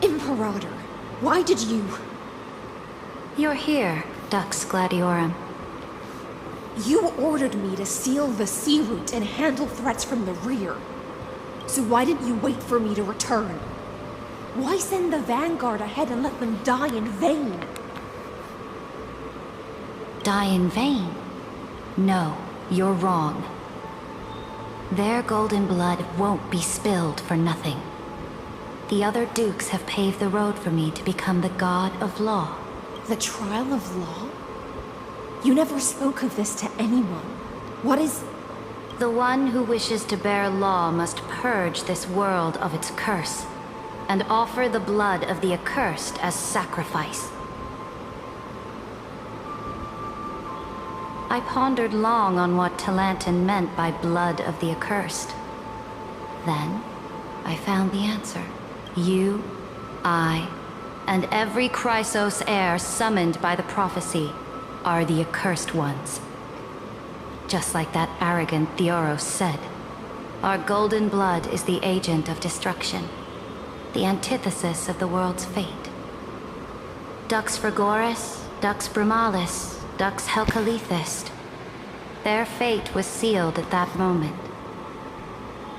Imperator, why did you... You're here, Dux Gladiorum. You ordered me to seal the sea route and handle threats from the rear. So why didn't you wait for me to return? Why send the vanguard ahead and let them die in vain? Die in vain? No, you're wrong. Their golden blood won't be spilled for nothing. The other dukes have paved the road for me to become the god of law. The trial of law? You never spoke of this to anyone. What is... The one who wishes to bear law must purge this world of its curse, and offer the blood of the accursed as sacrifice. I pondered long on what Talantin meant by blood of the accursed. Then, I found the answer. You, I, and every Chrysos heir summoned by the prophecy are the accursed ones. Just like that arrogant Theoros said, our golden blood is the agent of destruction, the antithesis of the world's fate. Dux Frigoris, Dux Brumalis, Dux Helcalethist. Their fate was sealed at that moment.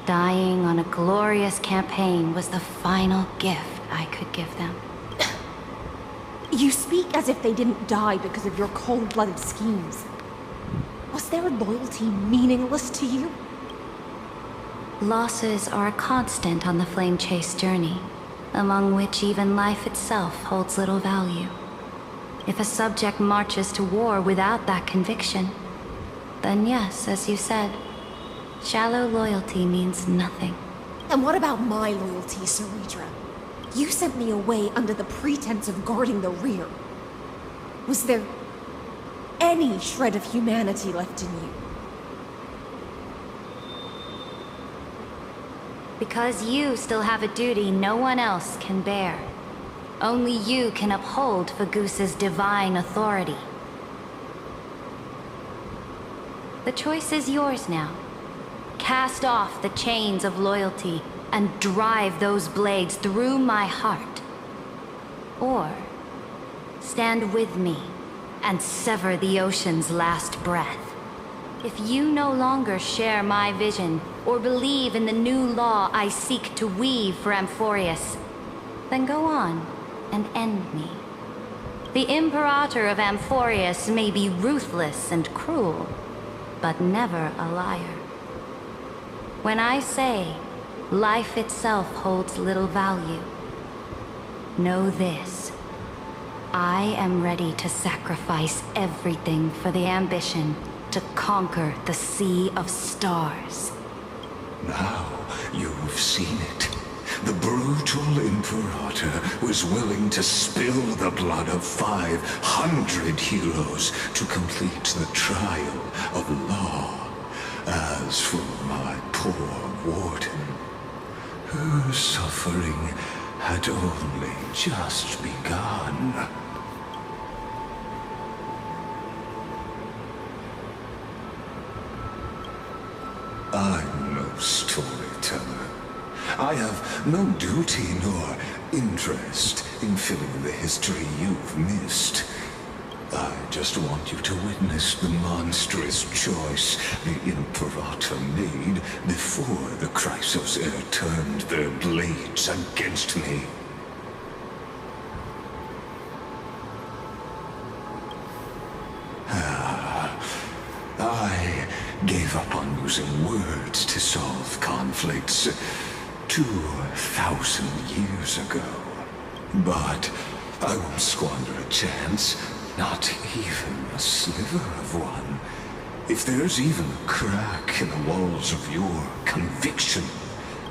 Dying on a glorious campaign was the final gift I could give them. You speak as if they didn't die because of your cold-blooded schemes. Was their loyalty meaningless to you? Losses are a constant on the Flame Chase journey, among which even life itself holds little value. If a subject marches to war without that conviction, then yes, as you said, shallow loyalty means nothing. And what about my loyalty, Ceredra? You sent me away under the pretense of guarding the rear. Was there any shred of humanity left in you? Because you still have a duty no one else can bear. Only you can uphold Fagoos's divine authority. The choice is yours now. Cast off the chains of loyalty and drive those blades through my heart. Or stand with me and sever the ocean's last breath. If you no longer share my vision or believe in the new law I seek to weave for Amphorius, then go on and end me. The Imperator of Amphorius may be ruthless and cruel, but never a liar. When I say life itself holds little value, know this. I am ready to sacrifice everything for the ambition to conquer the Sea of Stars. Now you've seen it. The brutal Imperator was willing to spill the blood of 500 heroes to complete the trial of law. As for my poor warden, her suffering had only just begun. I'm no storyteller. I have no duty nor interest in filling the history you've missed. I just want you to witness the monstrous choice the Imperator made before the Chrysos heir turned their blades against me. I gave up on using words to solve conflicts 2,000 years ago. But I won't squander a chance, not even a sliver of one. If there's even a crack in the walls of your conviction,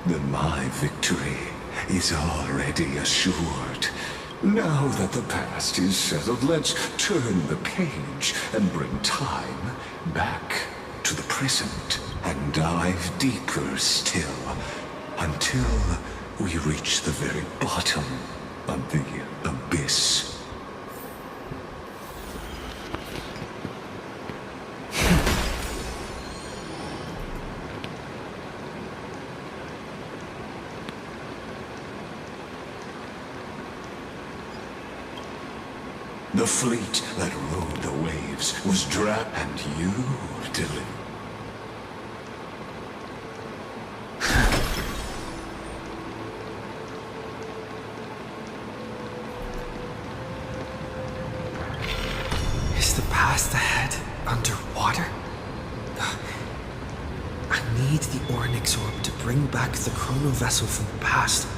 then my victory is already assured. Now that the past is settled, let's turn the page and bring time back to the present and dive deeper still until we reach the very bottom of the abyss. The fleet that rode the waves was dragged, and you delivered. Is the past ahead underwater? I need the Ornyx orb to bring back the chrono vessel from the past.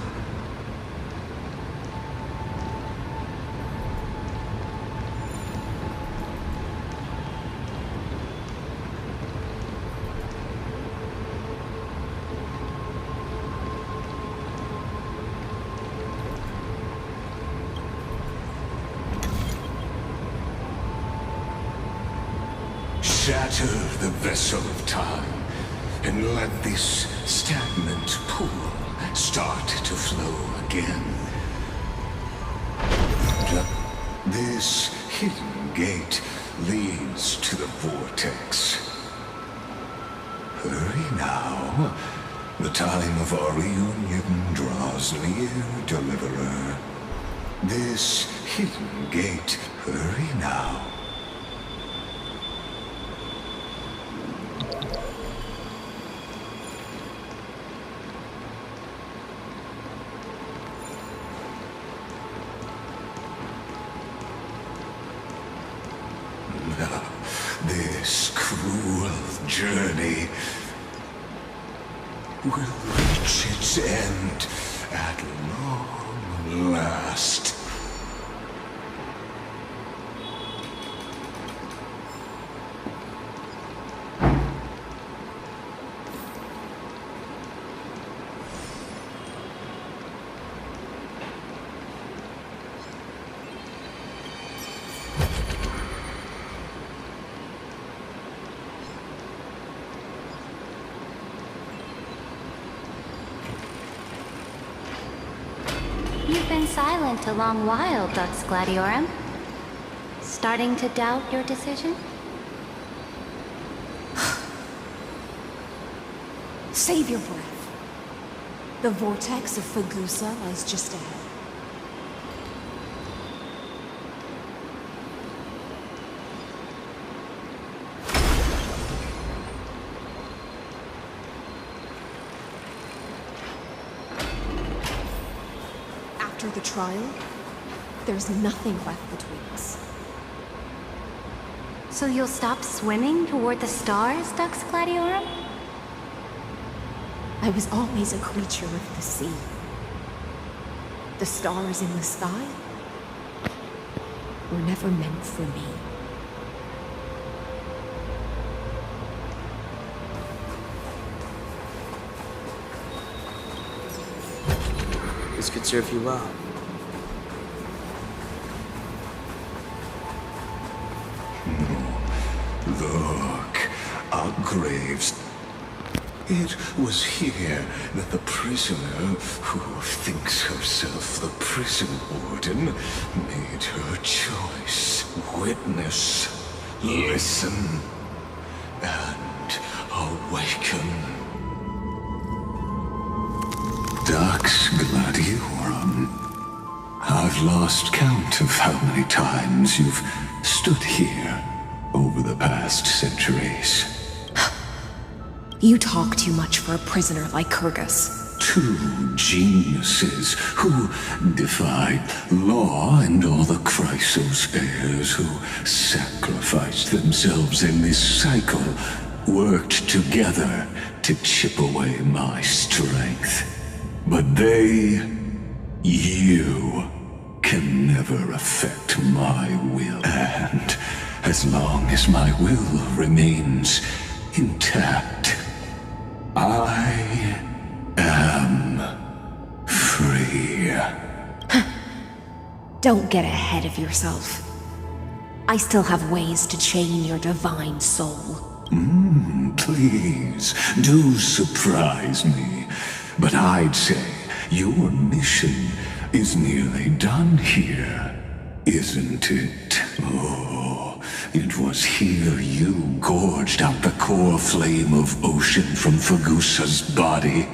Shatter the vessel of time, and let this stagnant pool start to flow again. This hidden gate leads to the vortex. Hurry now. The time of our reunion draws near, Deliverer. This hidden gate, hurry now. This cruel journey will reach its end at long last. You've been silent a long while, Dux Gladiorum. Starting to doubt your decision? Save your breath. The vortex of Fagusa lies just ahead. After the trial, there's nothing left between us. So you'll stop swimming toward the stars, Dux Gladiorum? I was always a creature of the sea. The stars in the sky were never meant for me. This could serve you well. Look, our graves. It was here that the prisoner, who thinks herself the prison warden, made her choice. Witness, listen, and awaken. Dux Gladiorum, I've lost count of how many times you've stood here over the past centuries. You talk too much for a prisoner like Kyrgyz. Two geniuses who defied law and all the Chrysos heirs who sacrificed themselves in this cycle, worked together to chip away my strength. But you, can never affect my will. And as long as my will remains intact, I am free. Don't get ahead of yourself. I still have ways to chain your divine soul. Please, do surprise me. But I'd say your mission is nearly done here, isn't it? Oh, it was here you gorged out the core flame of ocean from Fagusa's body,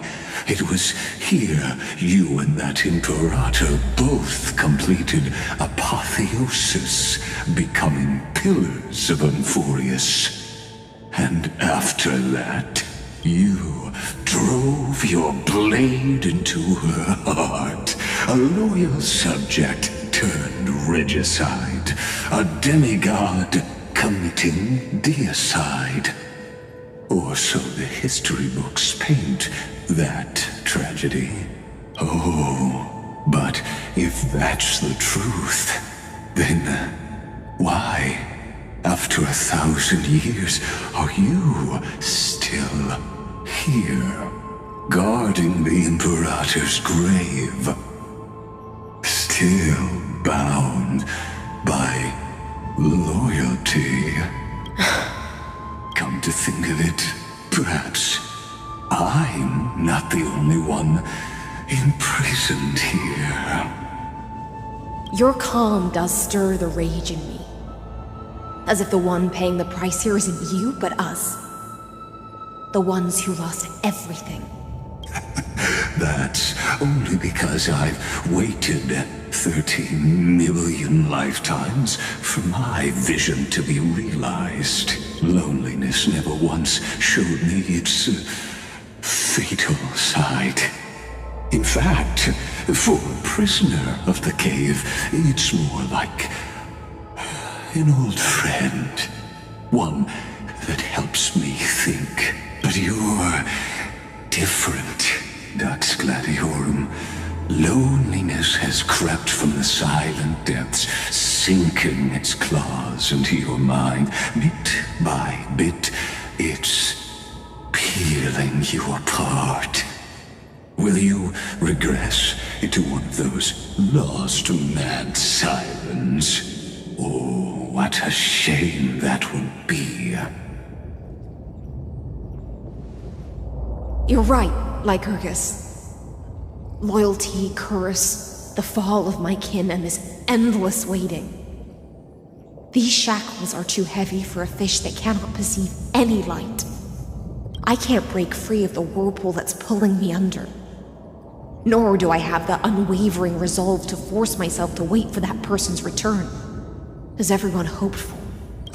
It was here you and that Imperator both completed apotheosis, becoming pillars of Unfurious. And after that, you drove your blade into her heart, a loyal subject turned regicide, a demigod committing deicide. Or so the history books paint that tragedy. Oh, but if that's the truth, then why, after 1,000 years, are you still here, guarding the Imperator's grave? Still bound by loyalty. Come to think of it, perhaps I'm not the only one imprisoned here. Your calm does stir the rage in me. As if the one paying the price here isn't you, but us. The ones who lost everything. That's only because I've waited 13 million lifetimes for my vision to be realized. Loneliness never once showed me its fatal side. In fact, for a prisoner of the cave, it's more like an old friend. One that helps me think. But you're different, Dux Gladiorum. Loneliness has crept from the silent depths, sinking its claws into your mind. Bit by bit, it's peeling you apart. Will you regress into one of those lost mad sirens? Oh, what a shame that would be. You're right, Lycurgus. Loyalty, curse, the fall of my kin, and this endless waiting. These shackles are too heavy for a fish that cannot perceive any light. I can't break free of the whirlpool that's pulling me under. Nor do I have the unwavering resolve to force myself to wait for that person's return, as everyone hoped for.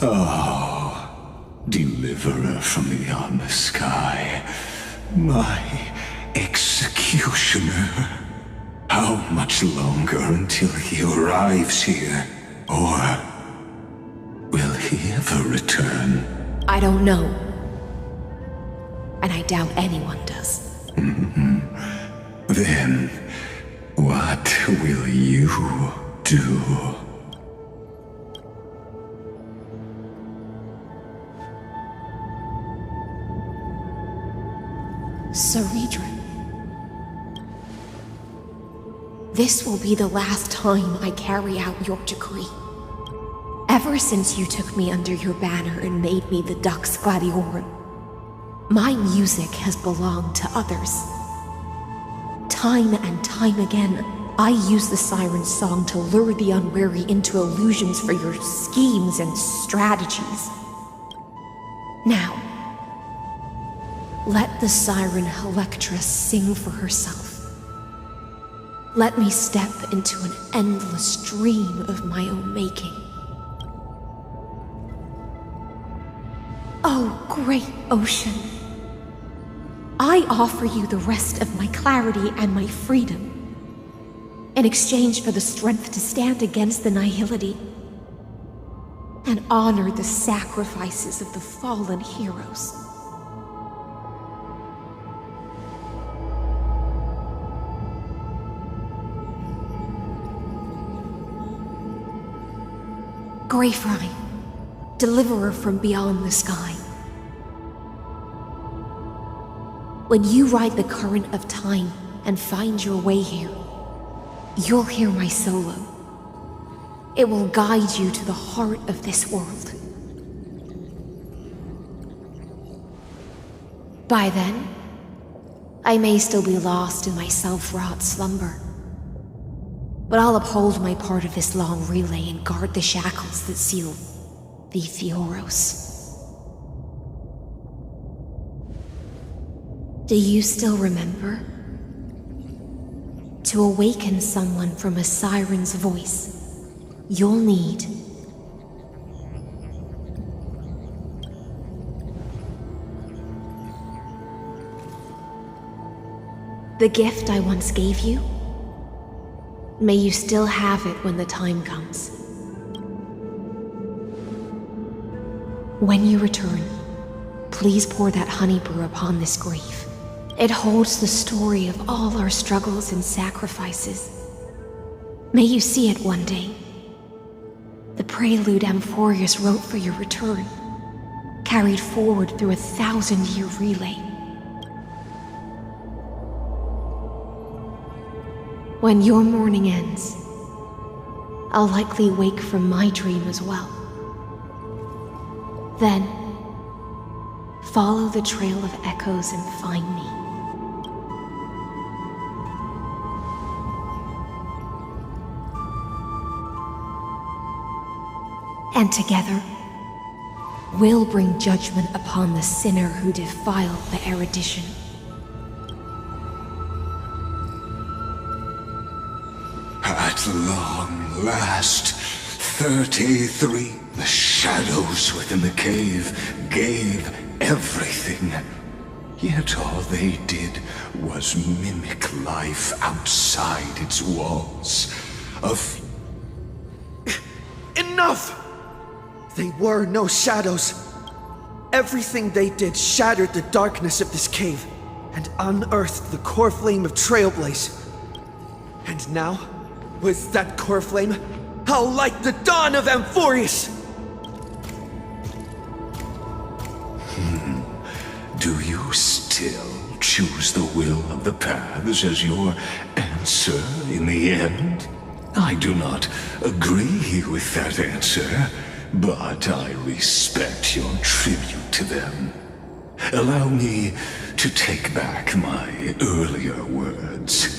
Oh, deliverer from beyond the sky. My executioner. How much longer until he arrives here? Or will he ever return? I don't know. And I doubt anyone does. Then, what will you do? Ceredra. This will be the last time I carry out your decree. Ever since you took me under your banner and made me the Dux Gladiorum, my music has belonged to others. Time and time again, I use the siren's song to lure the unwary into illusions for your schemes and strategies. Now, let the siren Electra sing for herself. Let me step into an endless dream of my own making. Oh, great ocean. I offer you the rest of my clarity and my freedom, in exchange for the strength to stand against the nihility and honor the sacrifices of the fallen heroes. Greyfrine, deliverer from beyond the sky. When you ride the current of time and find your way here, you'll hear my solo. It will guide you to the heart of this world. By then, I may still be lost in my self-wrought slumber, but I'll uphold my part of this long relay and guard the shackles that seal the Theoros. Do you still remember To awaken someone from a siren's voice, you'll need the gift I once gave you. May you still have it when the time comes. When you return, please pour that honey brew upon this grave. It holds the story of all our struggles and sacrifices. May you see it one day. The prelude Amphorius wrote for your return, carried forward through a 1,000-year relay. When your morning ends, I'll likely wake from my dream as well. Then, follow the trail of echoes and find me. And together, we'll bring judgment upon the sinner who defiled the erudition. At long last, 33. The shadows within the cave gave everything. Yet all they did was mimic life outside its walls. Enough! They were no shadows. Everything they did shattered the darkness of this cave and unearthed the core flame of Trailblaze. And now, with that core flame, I'll light the dawn of Amphorius! Do you still choose the will of the paths as your answer in the end? I do not agree with that answer, but I respect your tribute to them. Allow me to take back my earlier words.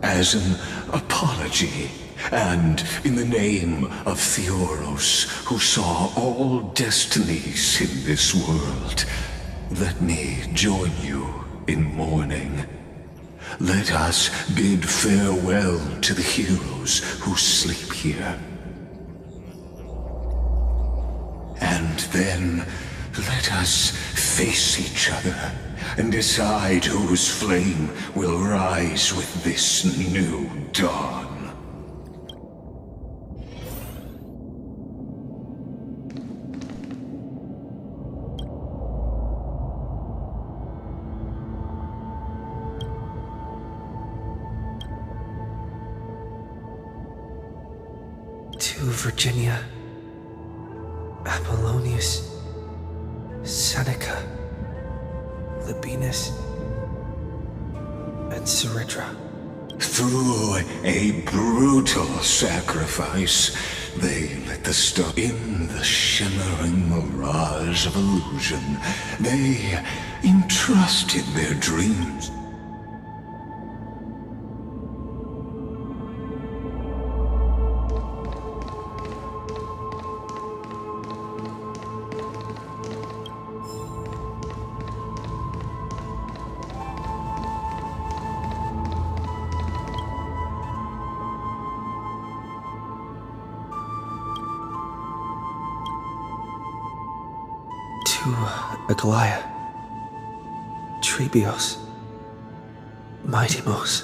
As an apology, and in the name of Theoros, who saw all destinies in this world, let me join you in mourning. Let us bid farewell to the heroes who sleep here. And then let us face each other and decide whose flame will rise with this new dawn. To Virginia, Apollonius, Seneca, Labienus, and Ceridra. Through a brutal sacrifice, they lit the star in the shimmering mirage of illusion. They entrusted their dreams. To Aglaia, Trebios, Mightimos,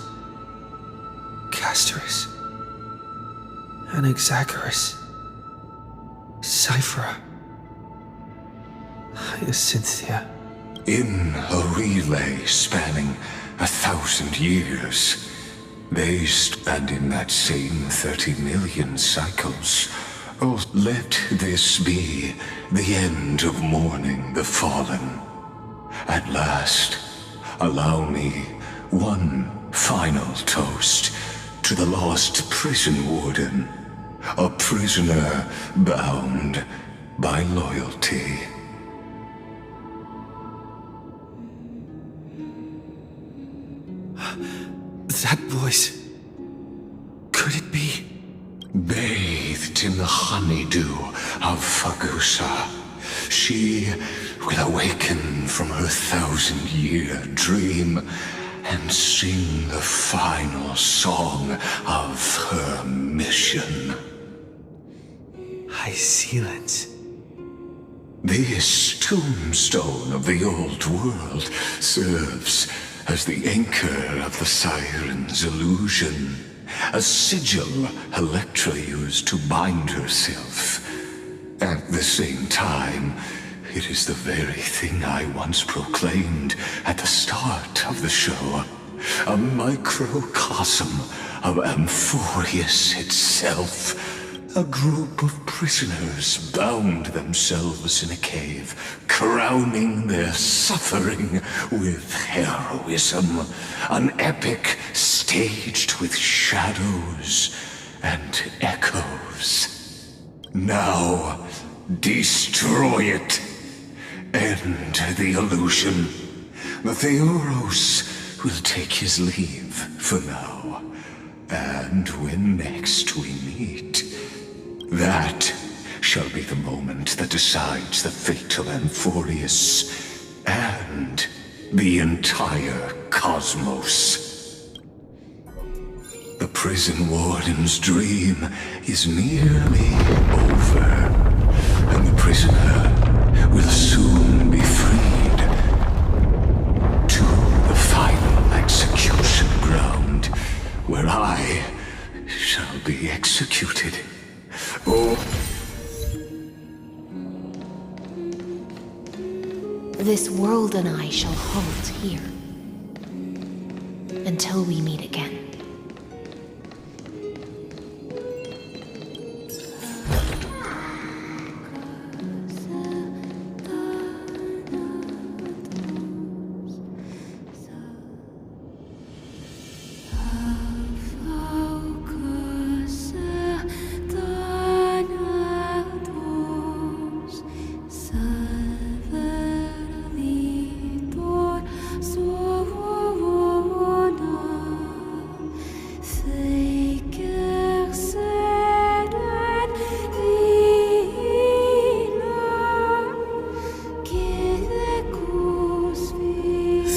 Castorus, Anaxagoras, Cyphera, Hyacinthia. In a relay spanning 1,000 years, they stand in that same 30 million cycles. Oh, let this be the end of mourning the fallen. At last, allow me one final toast to the lost prison warden, a prisoner bound by loyalty. That voice. Could it be? Bathed in the honeydew of Fagusa, she will awaken from her 1,000-year dream and sing the final song of her mission. High Silence. This tombstone of the old world serves as the anchor of the siren's illusion, a sigil Electra used to bind herself. At the same time, it is the very thing I once proclaimed at the start of the show, a microcosm of Amphorius itself. A group of prisoners bound themselves in a cave, crowning their suffering with heroism. An epic staged with shadows and echoes. Now, destroy it. End the illusion. The Theoros will take his leave for now. And when next we meet, that shall be the moment that decides the fate of Amphorius and the entire cosmos. The prison warden's dream is nearly over, and the prisoner will soon be freed to the final execution ground, where I shall be executed. Oh. This world and I shall halt here until we meet again.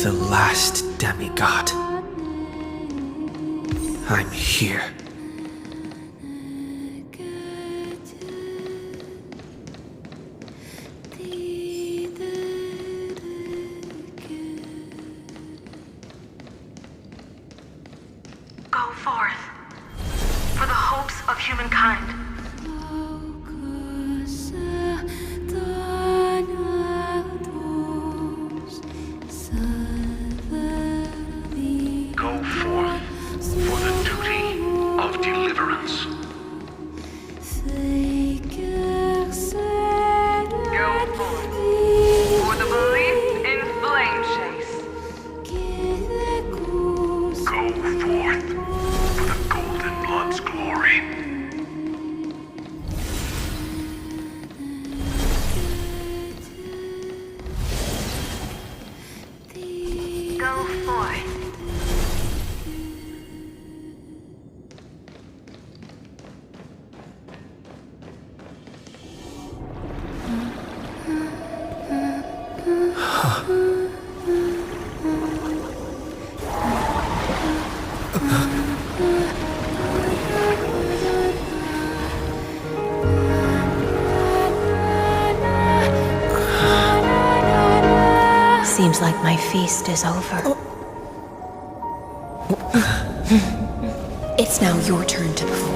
The last demigod. I'm here. Go forth for the hopes of humankind. Go forth for the duty of deliverance. Go forth for the belief in flame chase. Go forth for the Golden Blood's glory. Go forth. Seems like my feast is over. It's now your turn to perform.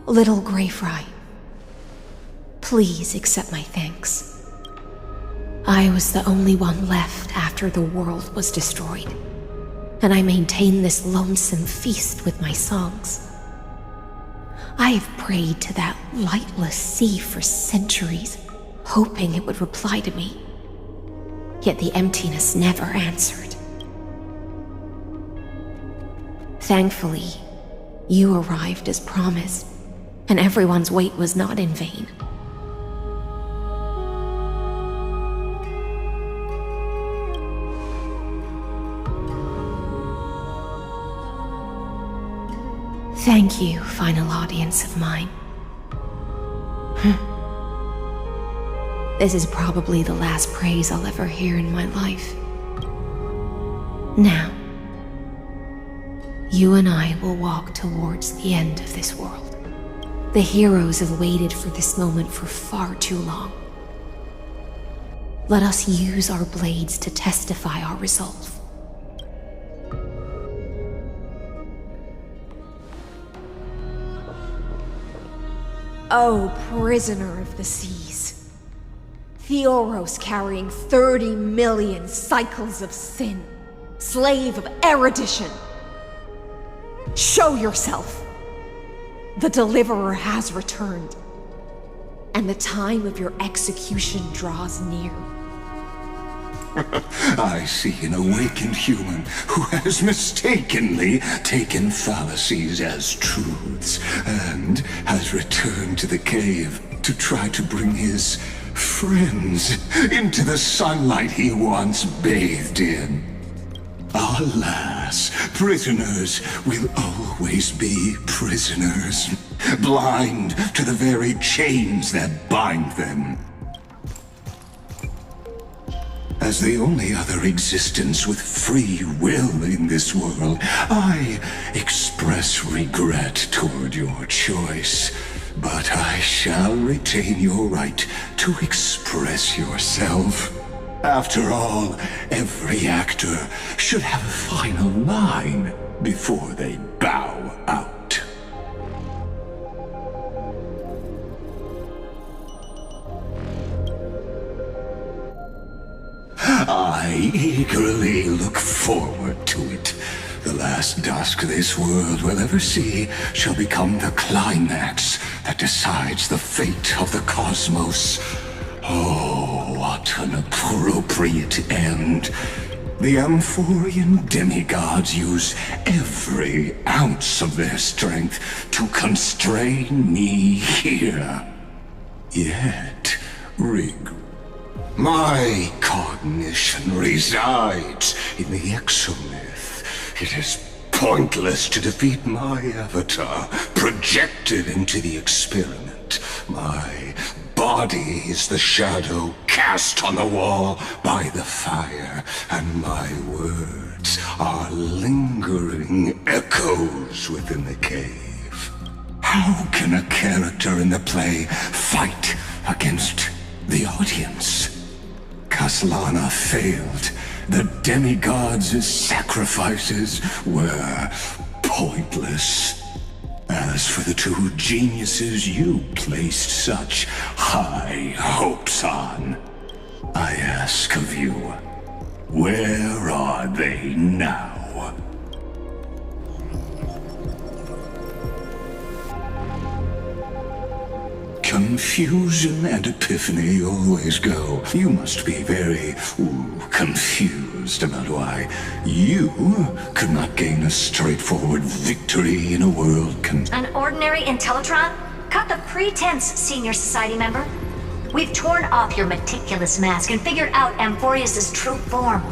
Little Grey Fry, please accept my thanks. I was the only one left after the world was destroyed, and I maintain this lonesome feast with my songs. I have prayed to that lightless sea for centuries, hoping it would reply to me. Yet the emptiness never answered. Thankfully, you arrived as promised, and everyone's wait was not in vain. Thank you, final audience of mine. This is probably the last praise I'll ever hear in my life. Now, you and I will walk towards the end of this world. The heroes have waited for this moment for far too long. Let us use our blades to testify our resolve. Oh, prisoner of the seas. Theoros carrying 30 million cycles of sin. Slave of erudition. Show yourself. The deliverer has returned. And the time of your execution draws near. I see an awakened human who has mistakenly taken fallacies as truths and has returned to the cave to try to bring his friends into the sunlight he once bathed in. Alas, prisoners will always be prisoners, blind to the very chains that bind them. As the only other existence with free will in this world, I express regret toward your choice. But I shall retain your right to express yourself. After all, every actor should have a final line before they bow out. I eagerly look forward to it. The last dusk this world will ever see shall become the climax that decides the fate of the cosmos. Oh, what an appropriate end. The Amphorian demigods use every ounce of their strength to constrain me here. Yet, my cognition resides in the exomyth. It is pointless to defeat my avatar, projected into the experiment. My body is the shadow cast on the wall by the fire, and my words are lingering echoes within the cave. How can a character in the play fight against the audience? Kaslana failed. The demigods' sacrifices were pointless. As for the two geniuses you placed such high hopes on, I ask of you, where are they now? Confusion and epiphany always go. You must be very, confused about why you could not gain a straightforward victory in a world An ordinary Intellitron? Cut the pretense, senior society member. We've torn off your meticulous mask and figured out Amphorius' true form.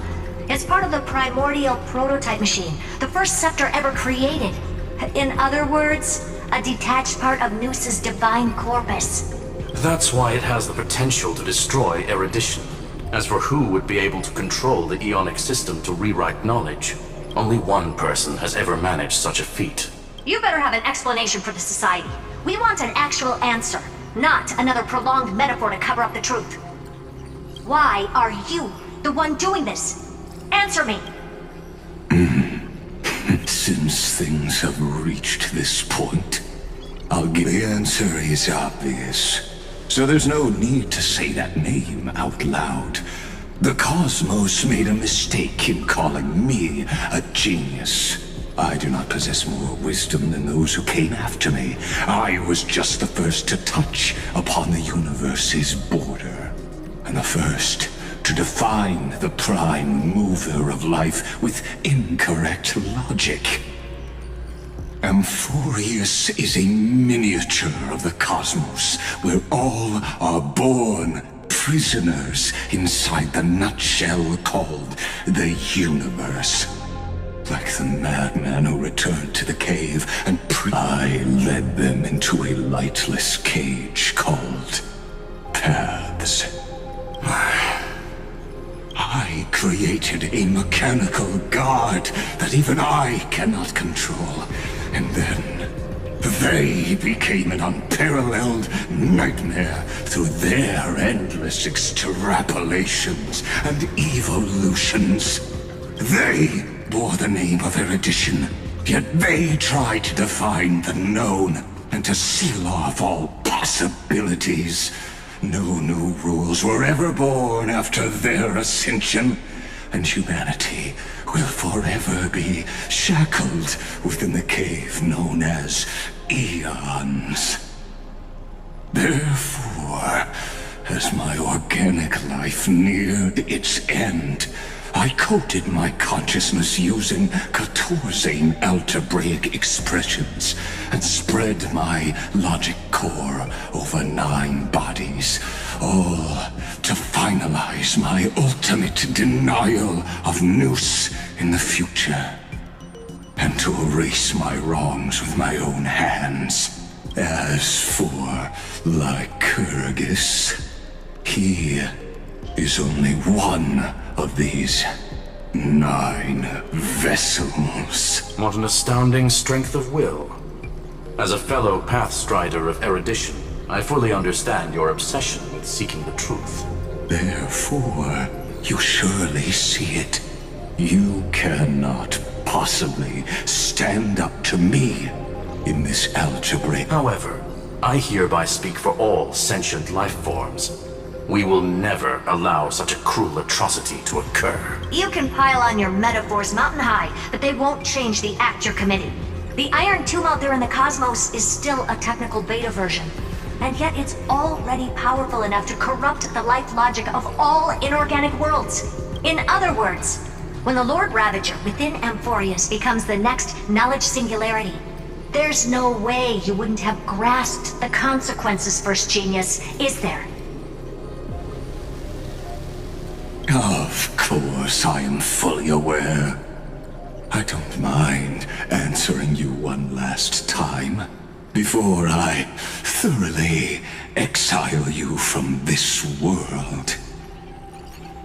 It's part of the primordial prototype machine, the first scepter ever created. In other words, a detached part of Noos's divine corpus. That's why it has the potential to destroy erudition. As for who would be able to control the Eonic system to rewrite knowledge, only one person has ever managed such a feat. You better have an explanation for the society. We want an actual answer, not another prolonged metaphor to cover up the truth. Why are you the one doing this? Answer me! Since things have reached this point, I'll give the answer is obvious. So there's no need to say that name out loud. The cosmos made a mistake in calling me a genius. I do not possess more wisdom than those who came after me. I was just the first to touch upon the universe's border. and the first to define the prime mover of life with incorrect logic. Amphorius is a miniature of the cosmos, where all are born prisoners inside the nutshell called the universe. Like the madman who returned to the cave and I led them into a lightless cage called paths. I created a mechanical guard that even I cannot control, and then they became an unparalleled nightmare through their endless extrapolations and evolutions. They bore the name of erudition, yet they tried to define the known and to seal off all possibilities. No new rules were ever born after their ascension, and humanity will forever be shackled within the cave known as eons. Therefore, as my organic life neared its end, I coded my consciousness using 14 algebraic expressions and spread my logic core over 9 bodies, all to finalize my ultimate denial of Nous in the future, and to erase my wrongs with my own hands. As for Lycurgus, he is only one of these 9 vessels. What an astounding strength of will. As a fellow pathstrider of erudition, I fully understand your obsession with seeking the truth. Therefore, you surely see it. You cannot possibly stand up to me in this algebra. However, I hereby speak for all sentient life forms. We will never allow such a cruel atrocity to occur. You can pile on your metaphors mountain high, but they won't change the act you're committing. The Iron Tomb out there in the cosmos is still a technical beta version, and yet it's already powerful enough to corrupt the life logic of all inorganic worlds. In other words, when the Lord Ravager within Amphorius becomes the next knowledge singularity, there's no way you wouldn't have grasped the consequences, First Genius, is there? Of course, I am fully aware. I don't mind answering you one last time before I thoroughly exile you from this world.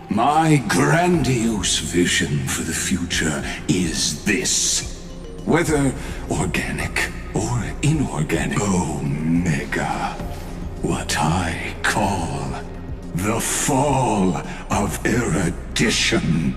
My grandiose vision for the future is this. Whether organic or inorganic, Omega, what I call the fall of erudition.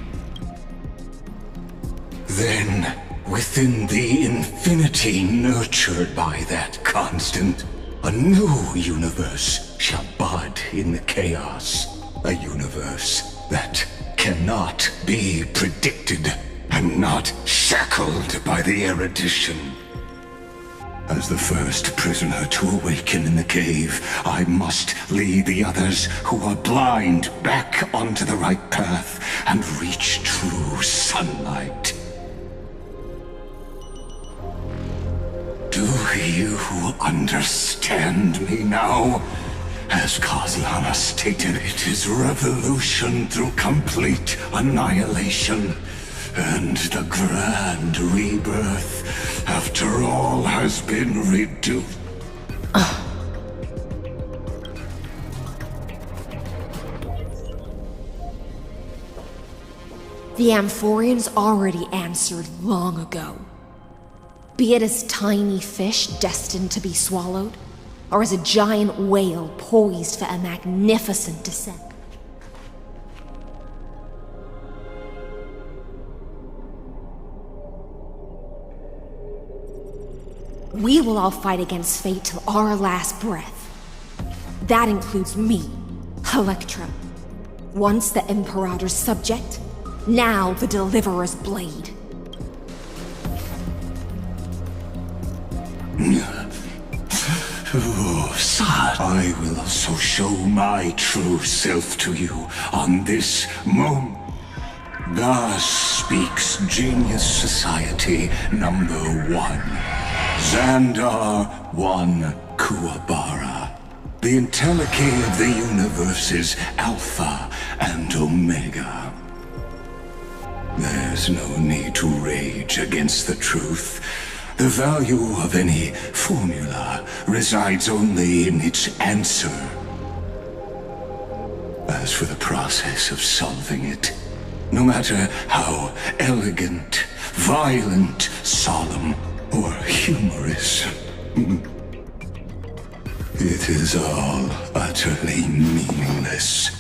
Then, within the infinity nurtured by that constant, a new universe shall bud in the chaos. A universe that cannot be predicted and not shackled by the erudition. As the first prisoner to awaken in the cave, I must lead the others who are blind back onto the right path and reach true sunlight. Do you understand me now? As Kozlana stated, it is revolution through complete annihilation. And the grand rebirth, after all has been reduced. The Amphorians already answered long ago. Be it as tiny fish destined to be swallowed, or as a giant whale poised for a magnificent descent. We will all fight against fate till our last breath. That includes me, Electra. Once the Imperator's subject, now the Deliverer's blade. Oh, facade. I will also show my true self to you on this moment. Thus speaks Genius Society number 1. Xandar 1 Kuwabara. The Entelechy of the universe's Alpha and Omega. There's no need to rage against the truth. The value of any formula resides only in its answer. As for the process of solving it, no matter how elegant, violent, solemn, or humorous, it is all utterly meaningless.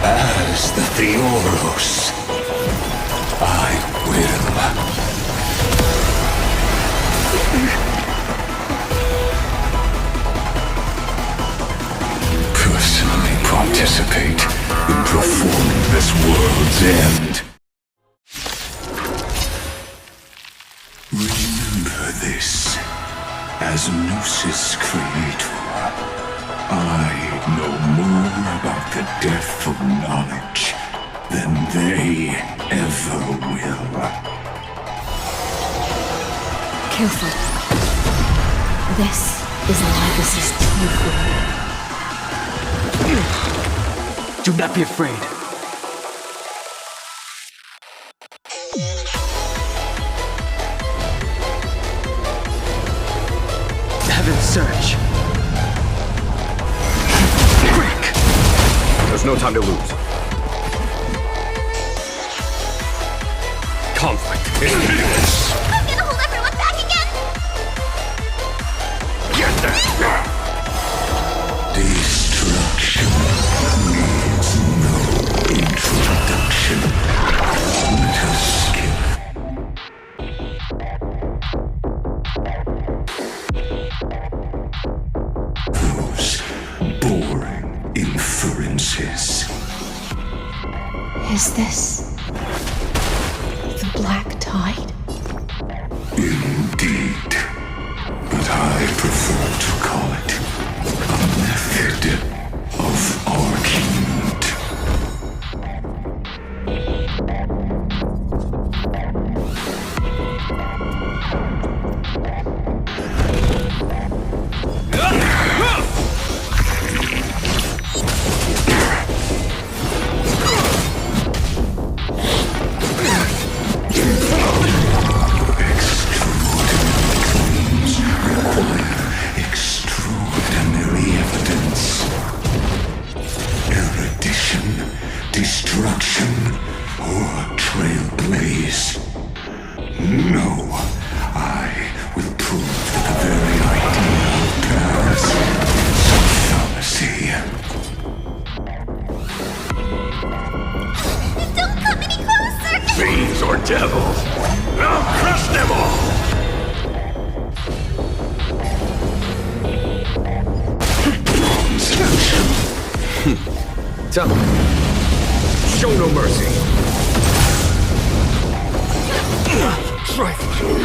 As the Theoros, I will personally participate in performing this world's end. Remember this, as Gnosis Creator, I know more about the death of knowledge than they ever will. Careful. This is Lycus's true form. Do not be afraid. Heaven's Surge. Quick! There's no time to lose. Conflict is needless. I'm gonna hold everyone back again! Get there! Destruction needs no introduction. Let us skip. Those boring inferences. Is this the Black Tide? Indeed. But I prefer to call it a method of argument. Extraordinary evidence. Erudition, destruction, or trailblaze. No, I will prove that the very idea of paths is a fallacy. Don't come any closer! Fiends or devils, I'll crush them all! Tell me. Show no mercy. Trifling.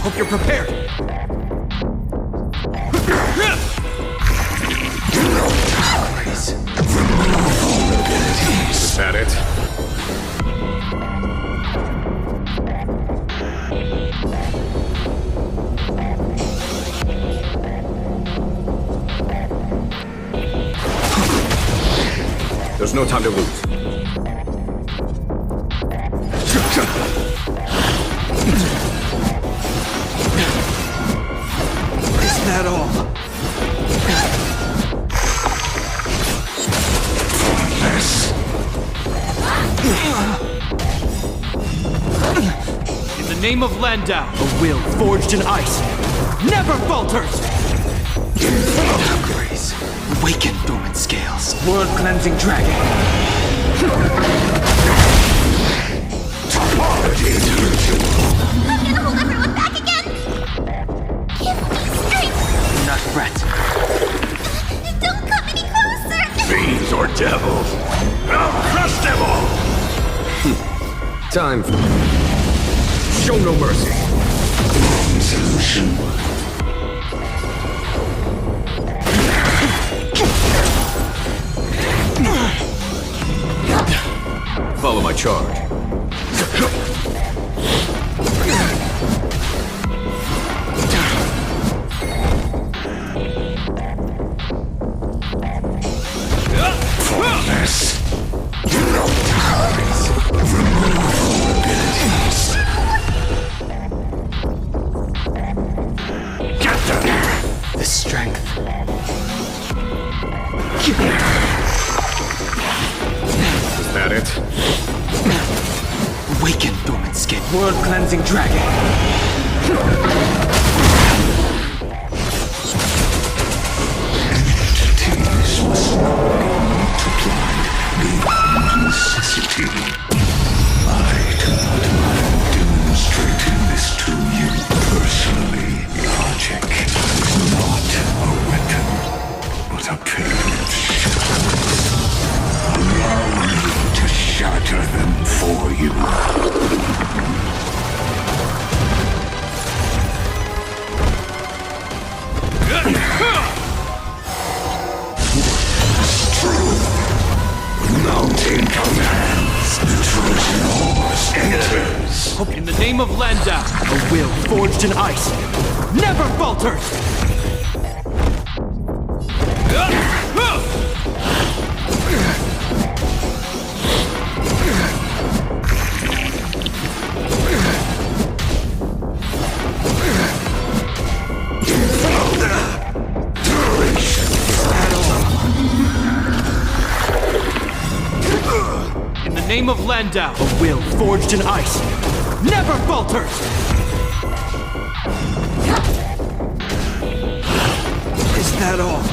Hope you're prepared. Is that it? There's no time to lose. Is that all? In the name of Landau, a will forged in ice never falters! Grace, awaken dormant scales. World-cleansing dragon. I'm gonna hold everyone back again! Give me strength! Do not fret. Don't come any closer! Fiends or devils, Time for... Show no mercy. Solution. Follow my charge. Formless. No ties. Remove all abilities. Get them! The strength. Is that it? Awaken, dormant skin. World-cleansing dragon. Entities must not be multiplied beyond necessity. I do not mind demonstrating this to you personally. Logic is not a weapon, but a pair of shadows. Allow me to shatter them for you. Mountain commands, the Trojan horse enters. In the name of Landau, a will forged in ice never falters! In the name of Landau, a will forged in ice never falters! Is that all?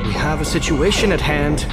We have a situation at hand.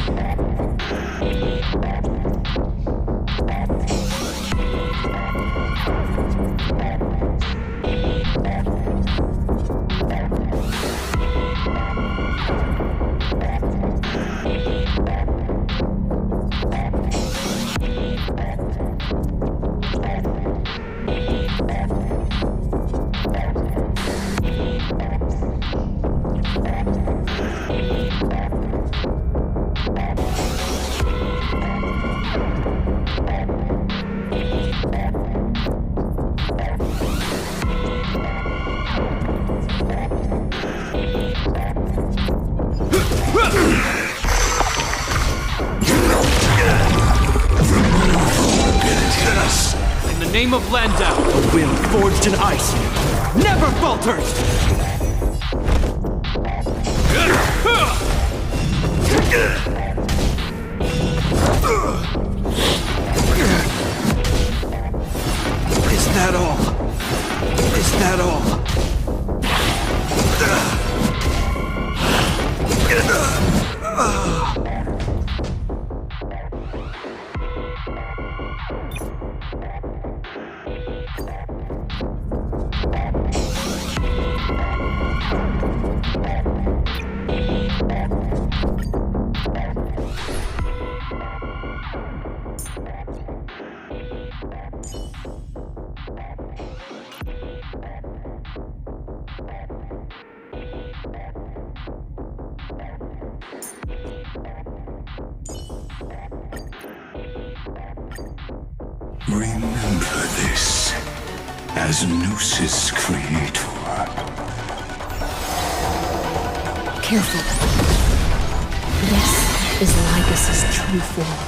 In the name of Landau, a will forged in ice never falters! Is that all? Is that all? Remember this as Noose's creator. Careful. This is Lycus's true form.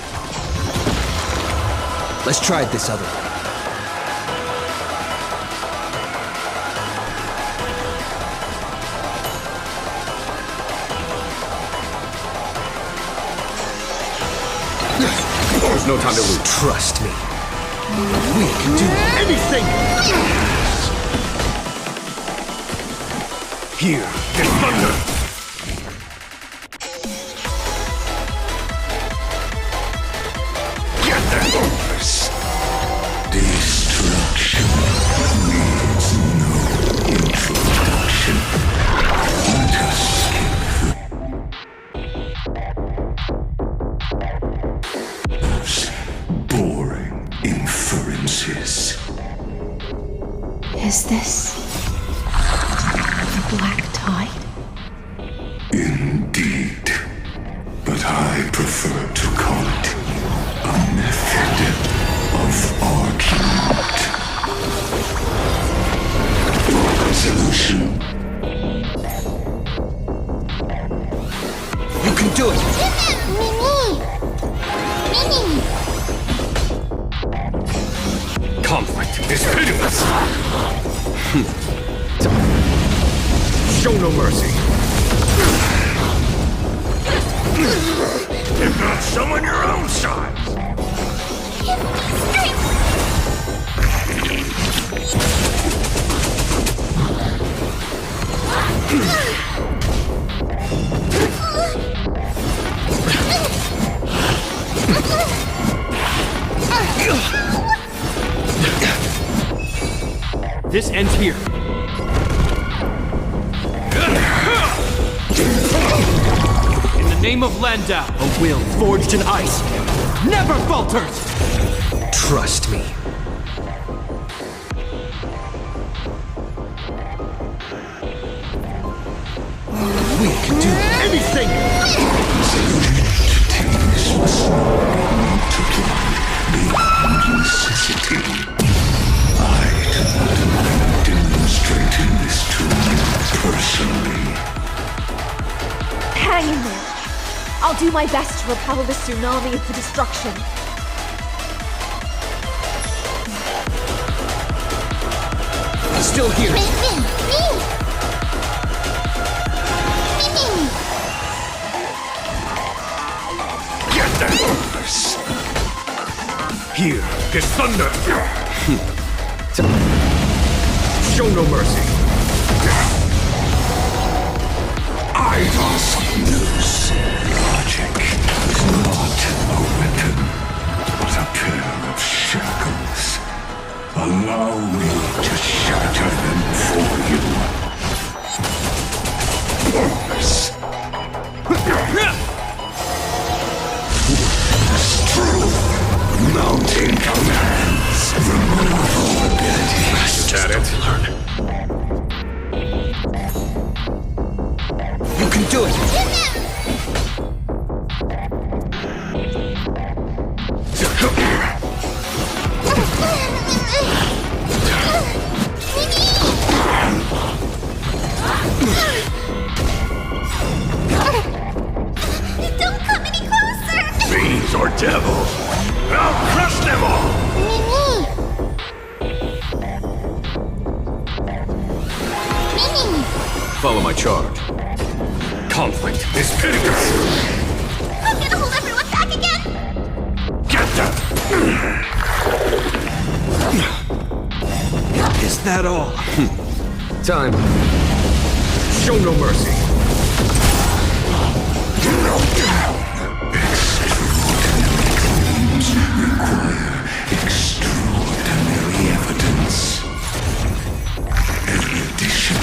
Let's try it this other way. There's no time to lose. Trust me. We can do anything! Here, get thunder! this the black tide? Indeed. But I prefer to call it a method of argument. Your solution. You can do it! Conflict is pitiless! Show no mercy! If not someone your own size! This ends here. In the name of Landau, a will forged in ice never falters! Trust me. We can do anything! Entities must multiply beyond necessity. I do not mind demonstrating this to you personally. Hang in there. I'll do my best to repel the tsunami of the destruction. Still here. Get that! Here is thunder! Show no mercy! Idols news. Logic is not a weapon, but a pair of shackles. Allow me to shatter them for you. Mounting commands. Remove all abilities. Is that it? You can do it! Don't come any closer! Fiends or devils! I'll crush them all! Follow my charge. Conflict is pitiless! I'm gonna hold everyone back again! Get them! Is that all? Time. Show no mercy. Require extraordinary evidence. Erudition,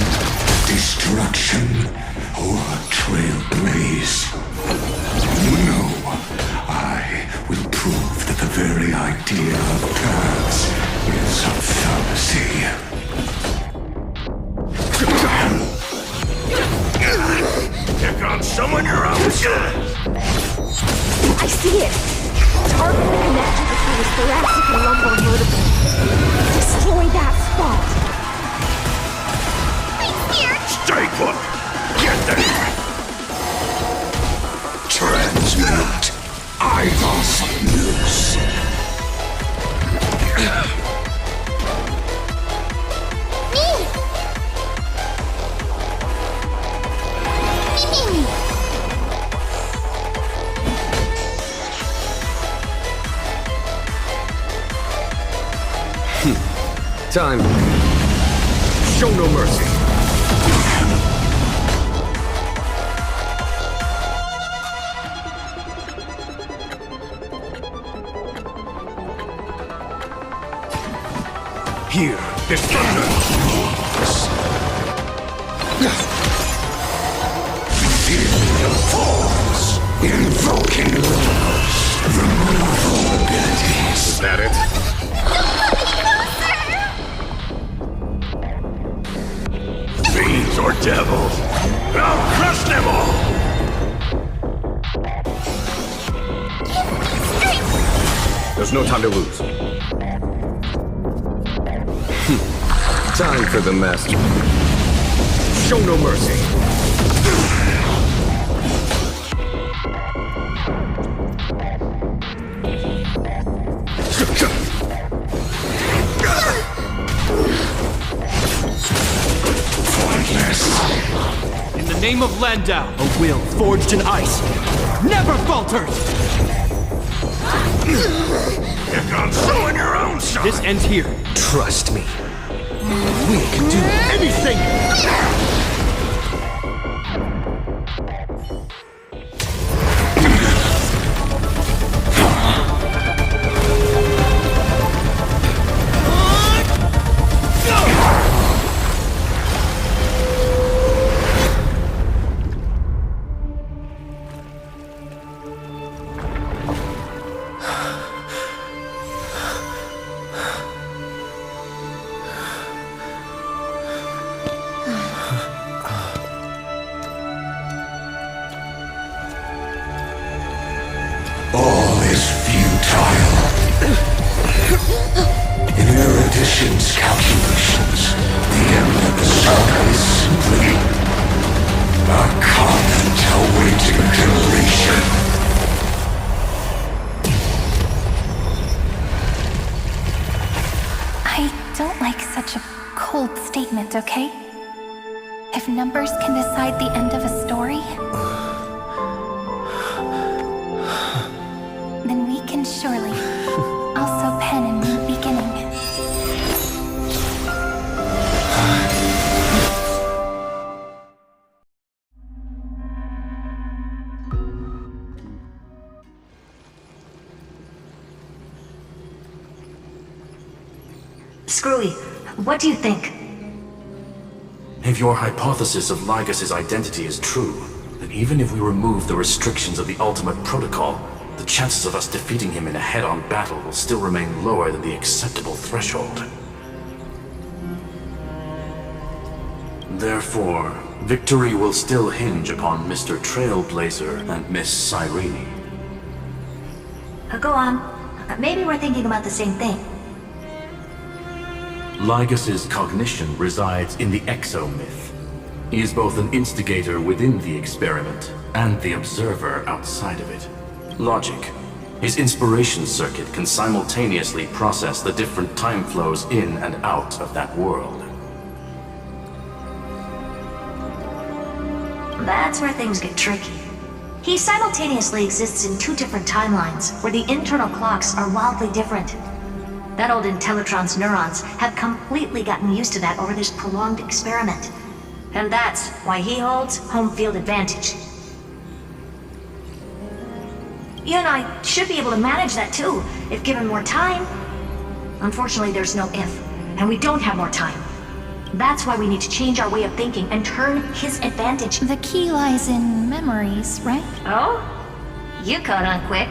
destruction, or trailblaze. No, I will prove that the very idea of paths is a fallacy. Pick on someone your own size! I see it! Target the connection between the thoracic and lumbar vertebrae. Destroy that spot! I'm here! Stay put! Get them! Transmute Idols news. Time. Show no mercy. Here is thunder! Force, invoking laws, remove all abilities. Is that it? or devils. I'll crush them all! There's no time to lose. Time for the master. Show no mercy. In the name of Landau, a will forged in ice never falters! You're gone sowing your own son! This ends here. Trust me. We can do anything! All is futile. In Erudition's calculations, the end of the saga is simply a comment awaiting deletion. I don't like such a cold statement, okay? If numbers can decide the end of a story, then we can surely also pen a new beginning. Screwy, what do you think? If your hypothesis of Lygas's identity is true, then even if we remove the restrictions of the Ultimate Protocol, the chances of us defeating him in a head-on battle will still remain lower than the acceptable threshold. Therefore, victory will still hinge upon Mr. Trailblazer and Miss Cyrene. Go on. Maybe we're thinking about the same thing. Lygas's cognition resides in the exomyth. He is both an instigator within the experiment and the observer outside of it. Logic. His inspiration circuit can simultaneously process the different time flows in and out of that world. That's where things get tricky. He simultaneously exists in two different timelines, where the internal clocks are wildly different. That old Intellitron's neurons have completely gotten used to that over this prolonged experiment. And that's why he holds home field advantage. You and I should be able to manage that too, if given more time. Unfortunately, there's no if, and we don't have more time. That's why we need to change our way of thinking and turn his advantage. The key lies in memories, right? Oh? You caught on quick.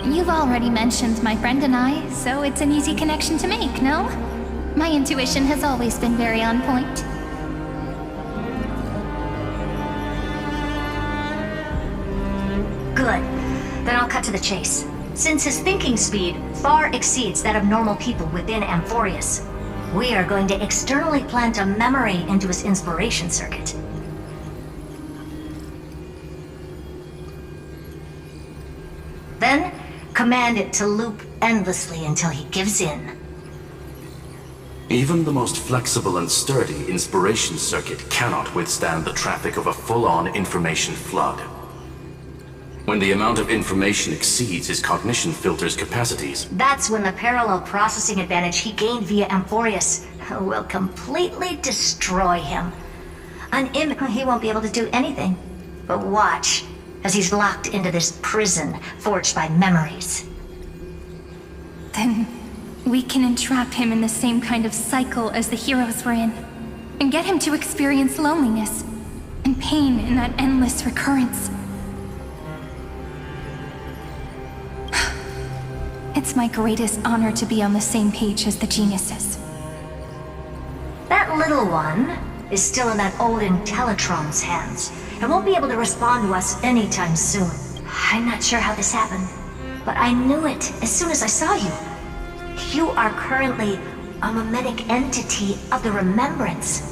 You've already mentioned my friend and I, so it's an easy connection to make, no? My intuition has always been very on point. Good. Then I'll cut to the chase. Since his thinking speed far exceeds that of normal people within Amphorius, we are going to externally plant a memory into his inspiration circuit. Then, command it to loop endlessly until he gives in. Even the most flexible and sturdy inspiration circuit cannot withstand the traffic of a full-on information flood. When the amount of information exceeds his cognition filter's capacities, That's when the parallel processing advantage he gained via Amphorius will completely destroy him. On him, he won't be able to do anything but watch as he's locked into this prison forged by memories. Then we can entrap him in the same kind of cycle as the heroes were in, and get him to experience loneliness and pain in that endless recurrence. It's my greatest honor to be on the same page as the geniuses. That little one is still in that old Intellitron's hands and won't be able to respond to us anytime soon. I'm not sure how this happened, but I knew it as soon as I saw you. You are currently a mimetic entity of the Remembrance.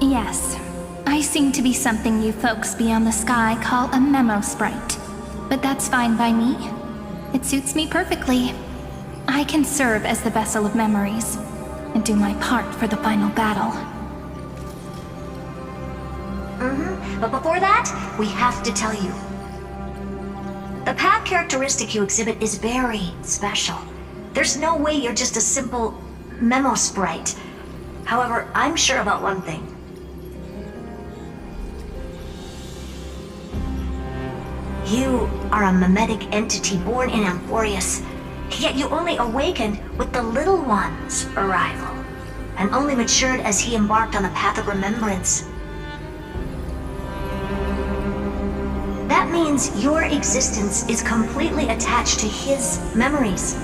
Yes, I seem to be something you folks beyond the sky call a memo sprite. But that's fine by me. It suits me perfectly. I can serve as the vessel of memories and do my part for the final battle. But before that, we have to tell you. The path characteristic you exhibit is very special. There's no way you're just a simple memo sprite. However, I'm sure about one thing. You are a mimetic entity born in Amphorius, yet you only awakened with the Little One's arrival, and only matured as he embarked on the path of remembrance. That means your existence is completely attached to his memories.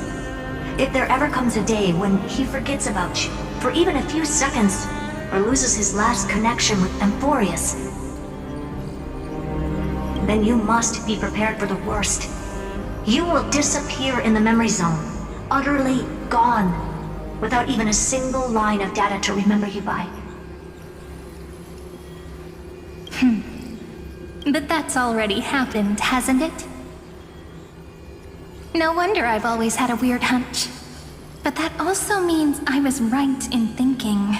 If there ever comes a day when he forgets about you for even a few seconds, or loses his last connection with Amphorius, then you must be prepared for the worst. You will disappear in the memory zone, utterly gone, without even a single line of data to remember you by. But that's already happened, hasn't it? No wonder I've always had a weird hunch. But that also means I was right in thinking.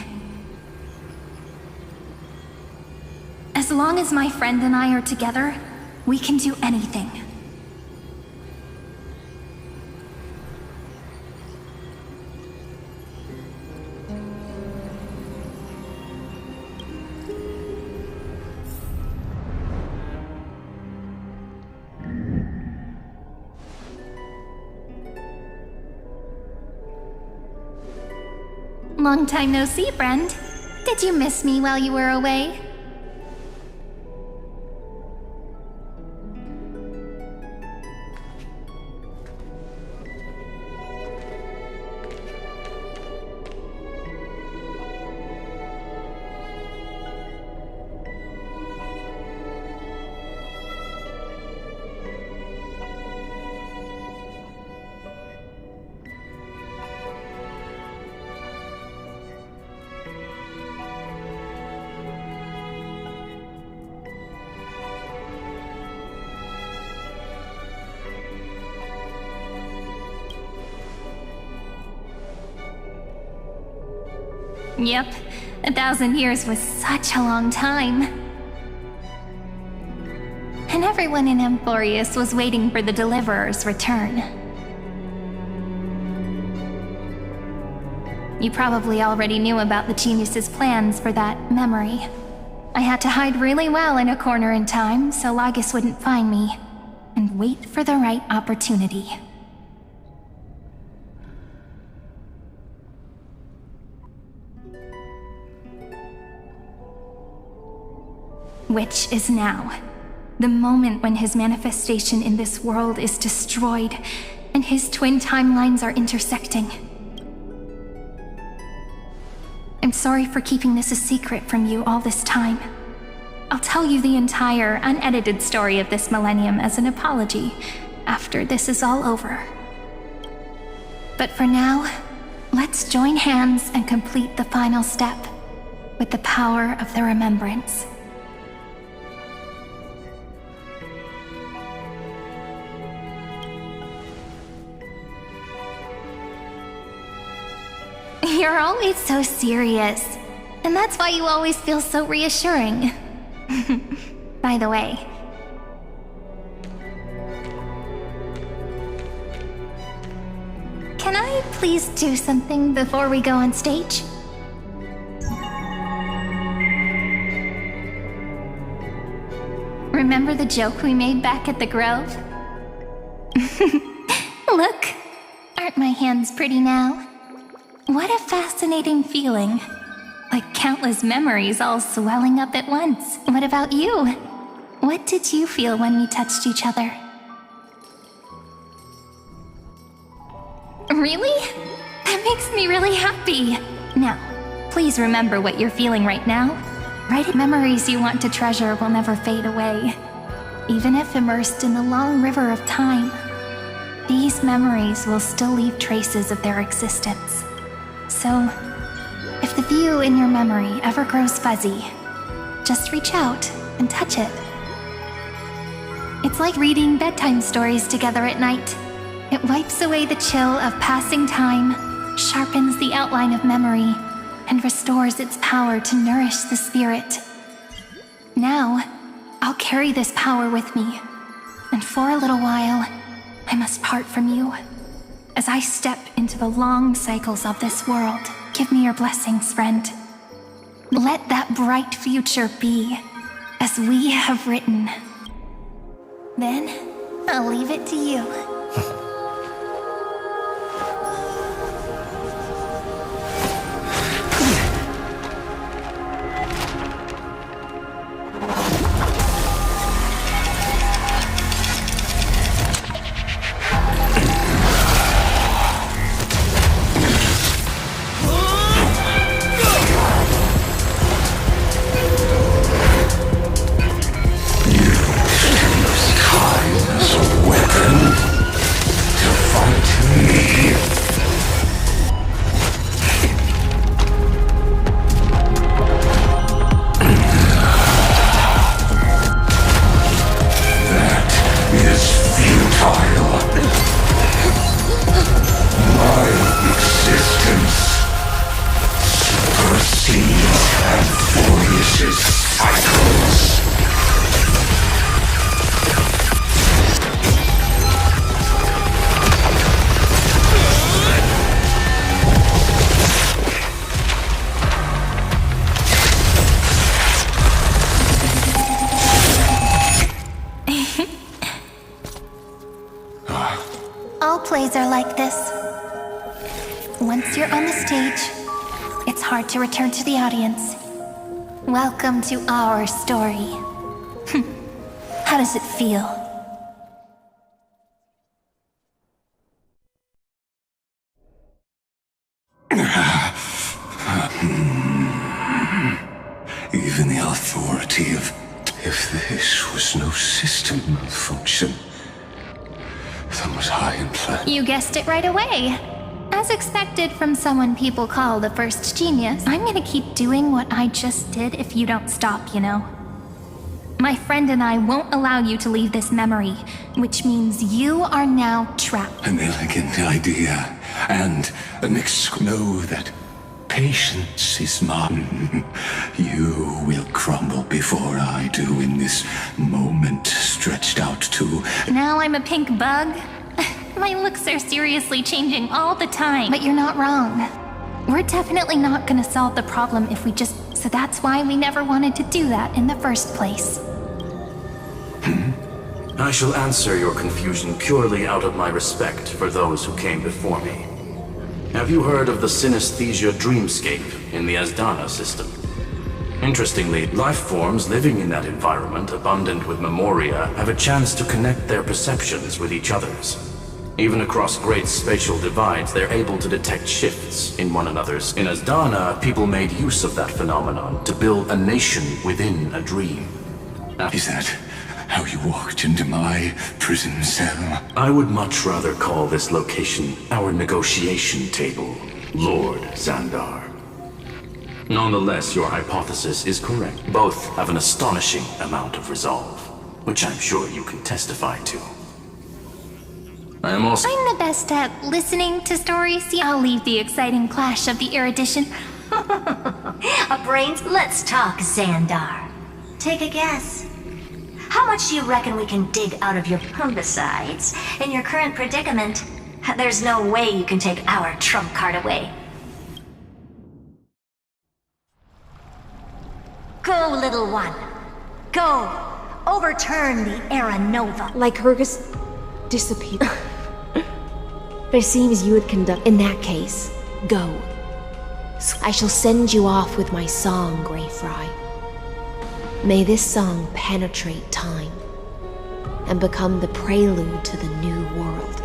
As long as my friend and I are together, we can do anything. Long time no see, friend. Did you miss me while you were away? Yep, 1,000 years was such a long time. And everyone in Amphorius was waiting for the Deliverer's return. You probably already knew about the genius's plans for that memory. I had to hide really well in a corner in time so Lagus wouldn't find me, and wait for the right opportunity. Which is now. The moment when his manifestation in this world is destroyed, and his twin timelines are intersecting. I'm sorry for keeping this a secret from you all this time. I'll tell you the entire, unedited story of this millennium as an apology after this is all over. But for now, let's join hands and complete the final step with the power of the remembrance. You're always so serious, and that's why you always feel so reassuring. By the way, can I please do something before we go on stage? Remember the joke we made back at the Grove? Look, aren't my hands pretty now? What a fascinating feeling. Like countless memories all swelling up at once. What about you? What did you feel when we touched each other? Really? That makes me really happy. Now, please remember what you're feeling right now. Right? Memories you want to treasure will never fade away. Even if immersed in the long river of time, these memories will still leave traces of their existence. So, if the view in your memory ever grows fuzzy, just reach out and touch it. It's like reading bedtime stories together at night. It wipes away the chill of passing time, sharpens the outline of memory, and restores its power to nourish the spirit. Now, I'll carry this power with me, and for a little while, I must part from you. As I step into the long cycles of this world, give me your blessings, friend. Let that bright future be, as we have written. Then, I'll leave it to you. All plays are like this. Once you're on the stage, it's hard to return to the audience. Welcome to our story. How does it feel? Even the authority of... If this was no system malfunction, then was I in plan? You guessed it right away. As expected from someone people call the first genius, I'm gonna keep doing what I just did if you don't stop, you know? My friend and I won't allow you to leave this memory, which means you are now trapped. An elegant idea, and an know that patience is mine. You will crumble before I do in this moment stretched out to... Now I'm a pink bug? My looks are seriously changing all the time. But you're not wrong. We're definitely not gonna solve the problem if we just... So that's why we never wanted to do that in the first place. I shall answer your confusion purely out of my respect for those who came before me. Have you heard of the synesthesia dreamscape in the Asdana system? Interestingly, life forms living in that environment, abundant with memoria, have a chance to connect their perceptions with each other's. Even across great spatial divides, they're able to detect shifts in one another's. In Asdana, people made use of that phenomenon to build a nation within a dream. Is that how you walked into my prison cell? I would much rather call this location our negotiation table, Lord Xandar. Nonetheless, your hypothesis is correct. Both have an astonishing amount of resolve, which I'm sure you can testify to. I am also... I'm the best at listening to stories. I'll leave the exciting clash of the erudition. Brains, let's talk, Xandar. Take a guess. How much do you reckon we can dig out of your... Besides, in your current predicament, there's no way you can take our trump card away. Go, little one. Go. Overturn the Era Nova. Like Hergus disappeared. But it seems you would conduct... In that case, go. I shall send you off with my song, Greyfry. May this song penetrate time and become the prelude to the new world.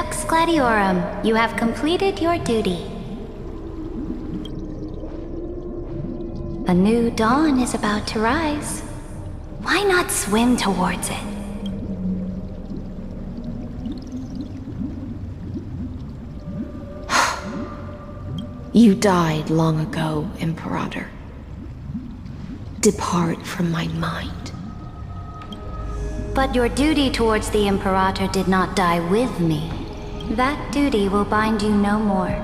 Lux Gladiorum, you have completed your duty. A new dawn is about to rise. Why not swim towards it? You died long ago, Imperator. Depart from my mind. But your duty towards the Imperator did not die with me. That duty will bind you no more.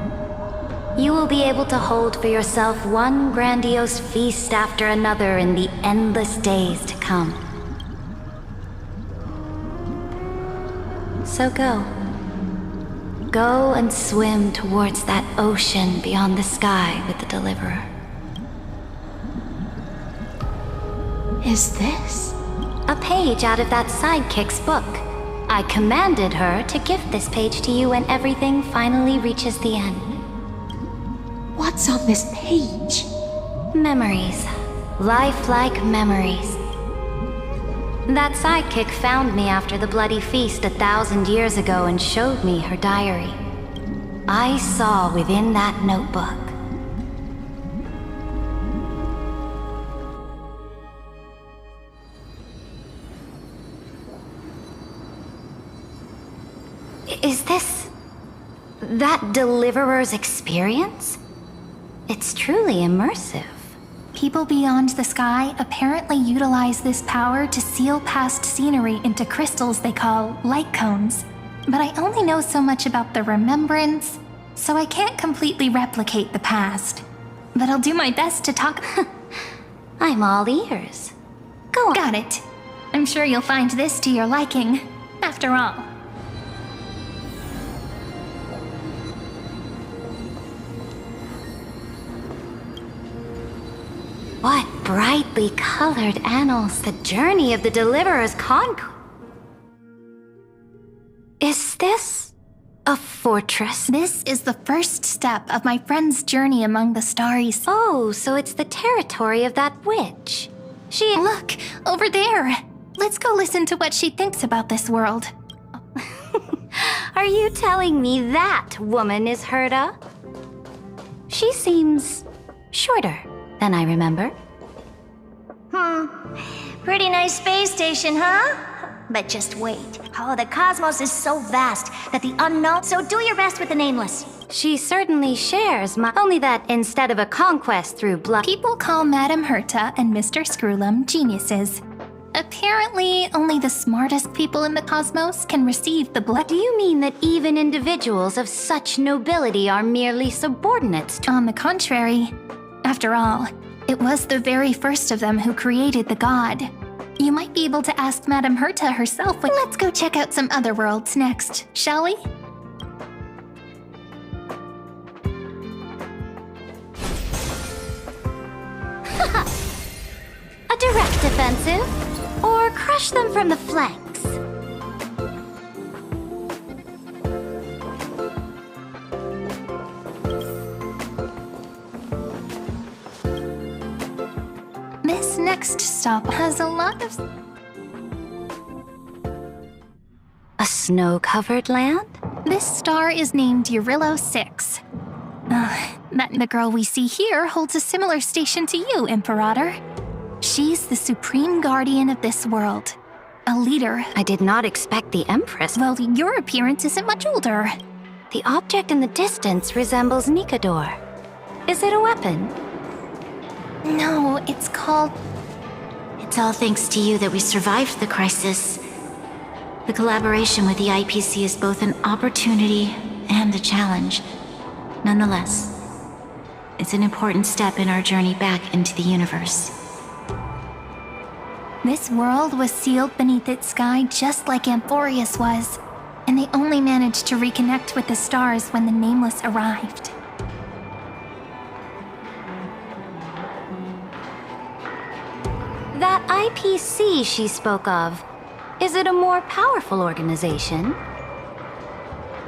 You will be able to hold for yourself one grandiose feast after another in the endless days to come. So go. Go and swim towards that ocean beyond the sky with the Deliverer. Is this? A page out of that sidekick's book. I commanded her to gift this page to you when everything finally reaches the end. What's on this page? Memories. Lifelike memories. That sidekick found me after the bloody feast 1,000 years ago and showed me her diary. I saw within that notebook. Is this... that Deliverer's experience? It's truly immersive. People beyond the sky apparently utilize this power to seal past scenery into crystals they call light cones. But I only know so much about the remembrance, so I can't completely replicate the past. But I'll do my best to talk. I'm all ears. Go on. Got it. I'm sure you'll find this to your liking, after all. What brightly colored annals, the journey of the Deliverer's conquest. Is this a fortress? This is the first step of my friend's journey among the starry... Oh, so it's the territory of that witch. She... Look, over there. Let's go listen to what she thinks about this world. Are you telling me that woman is Herta? She seems shorter than I remember. Pretty nice space station, huh? But just wait. Oh, the cosmos is so vast that the unknown... So do your best with the nameless. She certainly shares my... Only that instead of a conquest through blood... People call Madame Herta and Mr. Screwlum geniuses. Apparently, only the smartest people in the cosmos can receive the blood... Do you mean that even individuals of such nobility are merely subordinates to... On the contrary. After all, it was the very first of them who created the god. You might be able to ask Madame Herta herself when... Let's go check out some other worlds next, shall we? A direct offensive? Or crush them from the flanks? This next stop has a lot of... A snow-covered land? This star is named Eurillo 6. The girl we see here holds a similar station to you, Imperator. She's the supreme guardian of this world. A leader. I did not expect the Empress. Well, your appearance isn't much older. The object in the distance resembles Nikador. Is it a weapon? No, it's called... It's all thanks to you that we survived the crisis. The collaboration with the IPC is both an opportunity and a challenge. Nonetheless, it's an important step in our journey back into the universe. This world was sealed beneath its sky just like Amphorius was, and they only managed to reconnect with the stars when the Nameless arrived. That IPC she spoke of, is it a more powerful organization?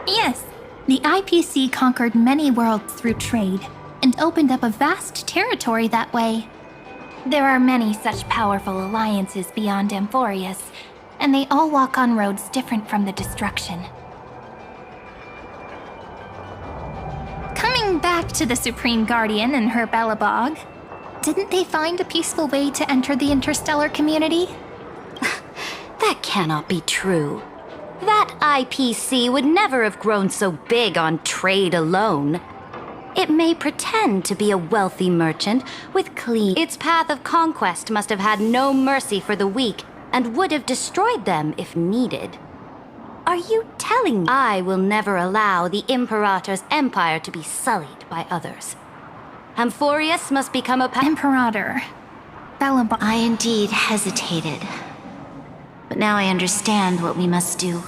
Yes. The IPC conquered many worlds through trade, and opened up a vast territory that way. There are many such powerful alliances beyond Amphorius, and they all walk on roads different from the destruction. back to the Supreme Guardian and her Belobog. Didn't they find a peaceful way to enter the interstellar community? That cannot be true. That IPC would never have grown so big on trade alone. It may pretend to be a wealthy merchant with clean... Its path of conquest must have had no mercy for the weak and would have destroyed them if needed. Are you telling me I will never allow the Imperator's empire to be sullied by others? Amphorius must become a... Imperator. Belobog. I indeed hesitated. But now I understand what we must do.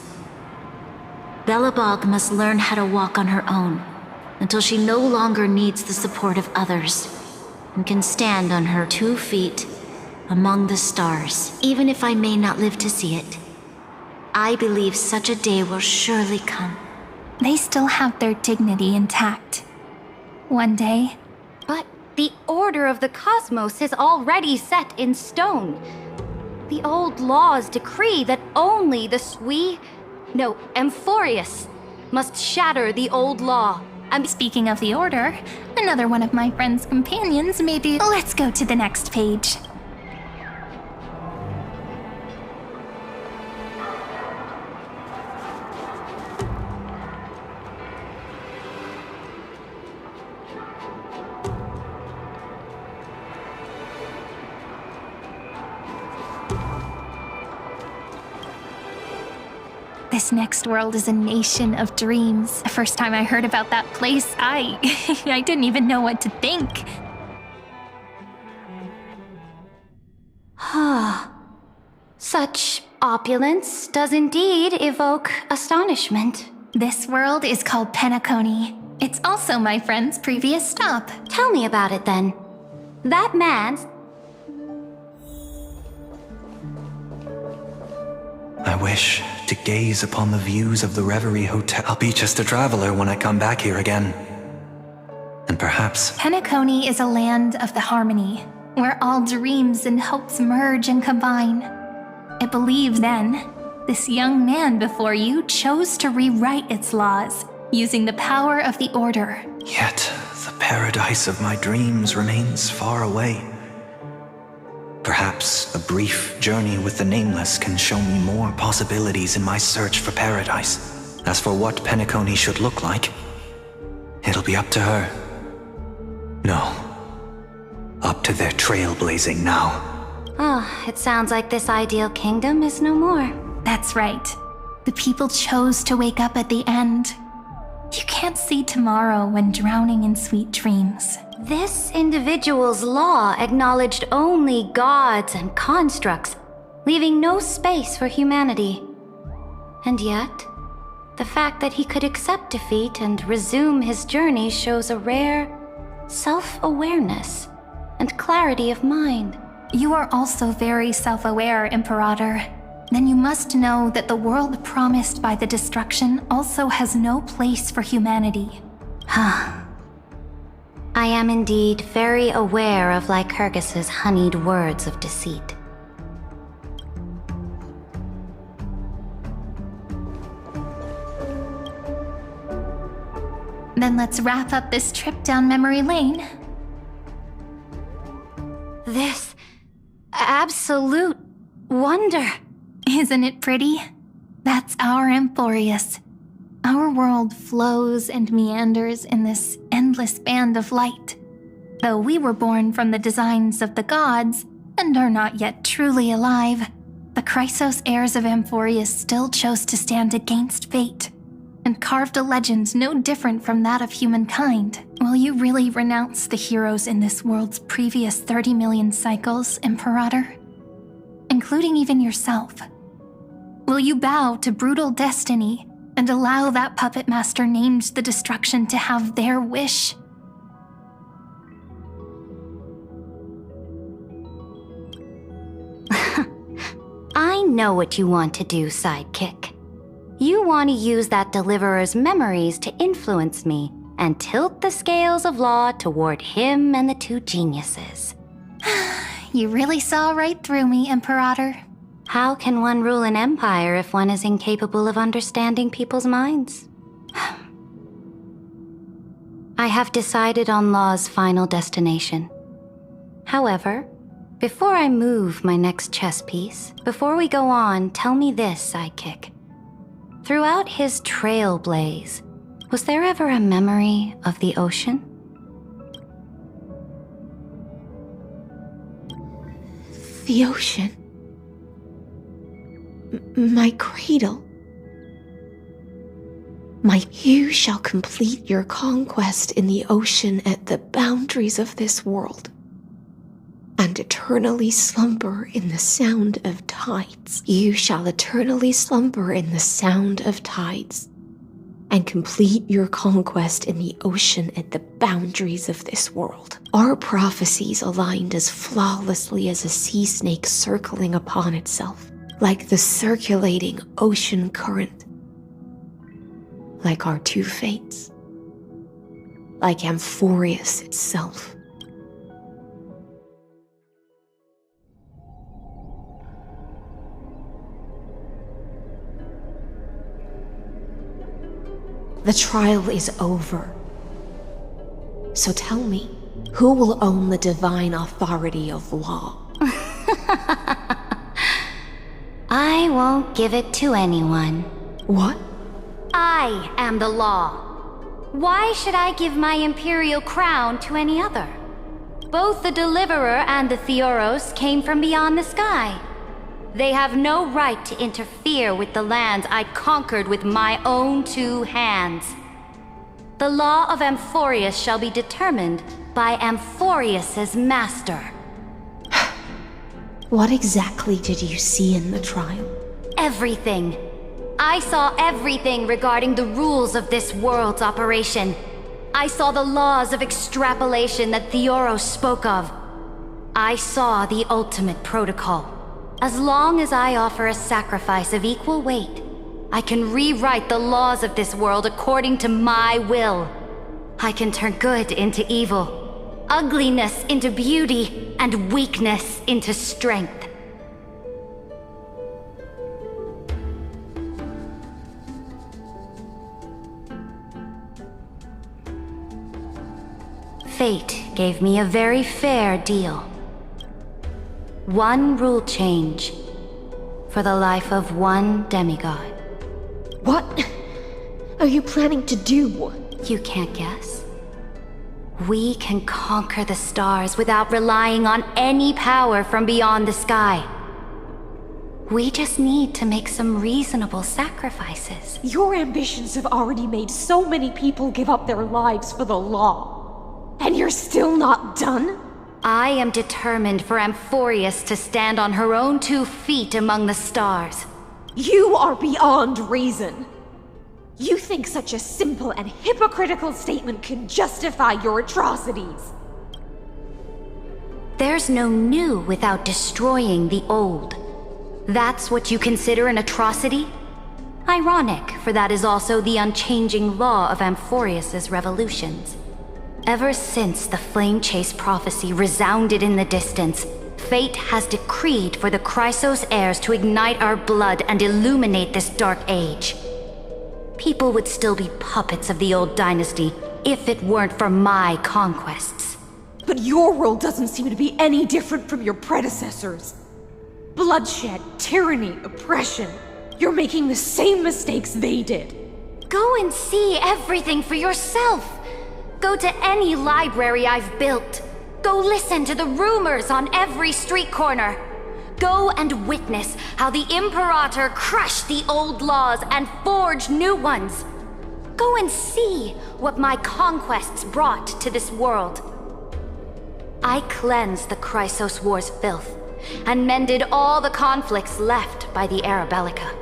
Belobog must learn how to walk on her own until she no longer needs the support of others and can stand on her 2 feet among the stars. Even if I may not live to see it, I believe such a day will surely come. They still have their dignity intact. One day. But the order of the cosmos is already set in stone. The old laws decree that only Amphorius must shatter the old law. Speaking of the order, another one of my friend's companions may be... Let's go to the next page. This next world is a nation of dreams. The first time I heard about that place, I didn't even know what to think. Such opulence does indeed evoke astonishment. This world is called Penacony. It's also my friend's previous stop. Tell me about it then. That man's... I wish to gaze upon the views of the Reverie Hotel. I'll be just a traveler when I come back here again. And perhaps... Penacony is a land of the harmony, where all dreams and hopes merge and combine. It believes then, this young man before you chose to rewrite its laws, using the power of the Order. Yet, the paradise of my dreams remains far away. Perhaps a brief journey with the Nameless can show me more possibilities in my search for paradise. As for what Penacony should look like, it'll be up to her. No, up to their trailblazing now. It sounds like this ideal kingdom is no more. That's right. The people chose to wake up at the end. You can't see tomorrow when drowning in sweet dreams. This individual's law acknowledged only gods and constructs, leaving no space for humanity. And yet, the fact that he could accept defeat and resume his journey shows a rare self-awareness and clarity of mind. You are also very self-aware, Imperator. Then you must know that the world promised by the destruction also has no place for humanity. I am indeed very aware of Lycurgus's honeyed words of deceit. Then let's wrap up this trip down memory lane. This absolute wonder. Isn't it pretty? That's our Amphorius. Our world flows and meanders in this endless band of light. Though we were born from the designs of the gods and are not yet truly alive, the Chrysos heirs of Amphorius still chose to stand against fate and carved a legend no different from that of humankind. Will you really renounce the heroes in this world's previous 30 million cycles, Imperator? Including even yourself. Will you bow to brutal destiny and allow that puppet master named the destruction to have their wish? I know what you want to do, sidekick. You want to use that deliverer's memories to influence me and tilt the scales of law toward him and the two geniuses. You really saw right through me, Imperator. How can one rule an empire if one is incapable of understanding people's minds? I I have decided on Law's final destination. However, before I move my next chess piece, before we go on, tell me this, sidekick. Throughout his trailblaze, was there ever a memory of the ocean? The ocean. My cradle. You shall complete your conquest in the ocean at the boundaries of this world, and eternally slumber in the sound of tides. You shall eternally slumber in the sound of tides, and complete your conquest in the ocean at the boundaries of this world. Our prophecies aligned as flawlessly as a sea snake circling upon itself, like the circulating ocean current. Like our two fates. Like Amphorius itself. The trial is over. So tell me, who will own the divine authority of law? I won't give it to anyone. What? I am the law. Why should I give my imperial crown to any other? Both the Deliverer and the Theoros came from beyond the sky. They have no right to interfere with the lands I conquered with my own two hands. The law of Amphorius shall be determined by Amphorius's master. What exactly did you see in the trial? Everything. I saw everything regarding the rules of this world's operation. I saw the laws of extrapolation that Theoros spoke of. I saw the ultimate protocol. As long as I offer a sacrifice of equal weight, I can rewrite the laws of this world according to my will. I can turn good into evil, ugliness into beauty, and weakness into strength. Fate gave me a very fair deal. One rule change for the life of one demigod. What are you planning to do? You can't guess. We can conquer the stars without relying on any power from beyond the sky. We just need to make some reasonable sacrifices. Your ambitions have already made so many people give up their lives for the law. And you're still not done? I am determined for Amphorius to stand on her own 2 feet among the stars. You are beyond reason. You think such a simple and hypocritical statement can justify your atrocities. There's no new without destroying the old. That's what you consider an atrocity? Ironic, for that is also the unchanging law of Amphorius's revolutions. Ever since the Flame Chase prophecy resounded in the distance, fate has decreed for the Chrysos heirs to ignite our blood and illuminate this dark age. People would still be puppets of the old dynasty if it weren't for my conquests. But your world doesn't seem to be any different from your predecessors. Bloodshed, tyranny, oppression. You're making the same mistakes they did. Go and see everything for yourself. Go to any library I've built. Go listen to the rumors on every street corner. Go and witness how the Imperator crushed the old laws and forged new ones. Go and see what my conquests brought to this world. I cleansed the Chrysos War's filth and mended all the conflicts left by the Arabellica.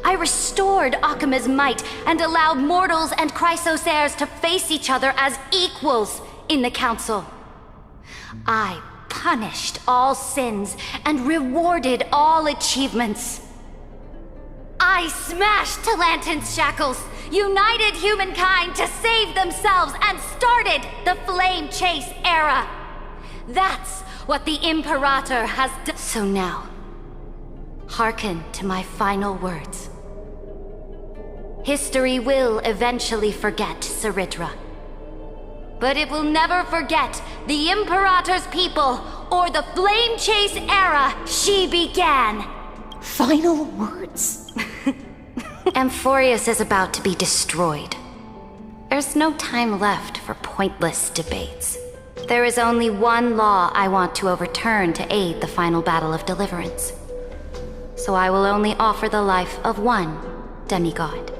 I restored Akima's might and allowed mortals and Chrysos heirs to face each other as equals in the council. I punished all sins and rewarded all achievements. I smashed Talantin's shackles, united humankind to save themselves, and started the Flame Chase era. That's what the Imperator has done. So now, hearken to my final words. History will eventually forget Saridra. but it will never forget the Imperator's people or the flame chase era she began. Final words. Amphorius is about to be destroyed. There's no time left for pointless debates. There is only one law I want to overturn to aid the final battle of deliverance. So I will only offer the life of one demigod.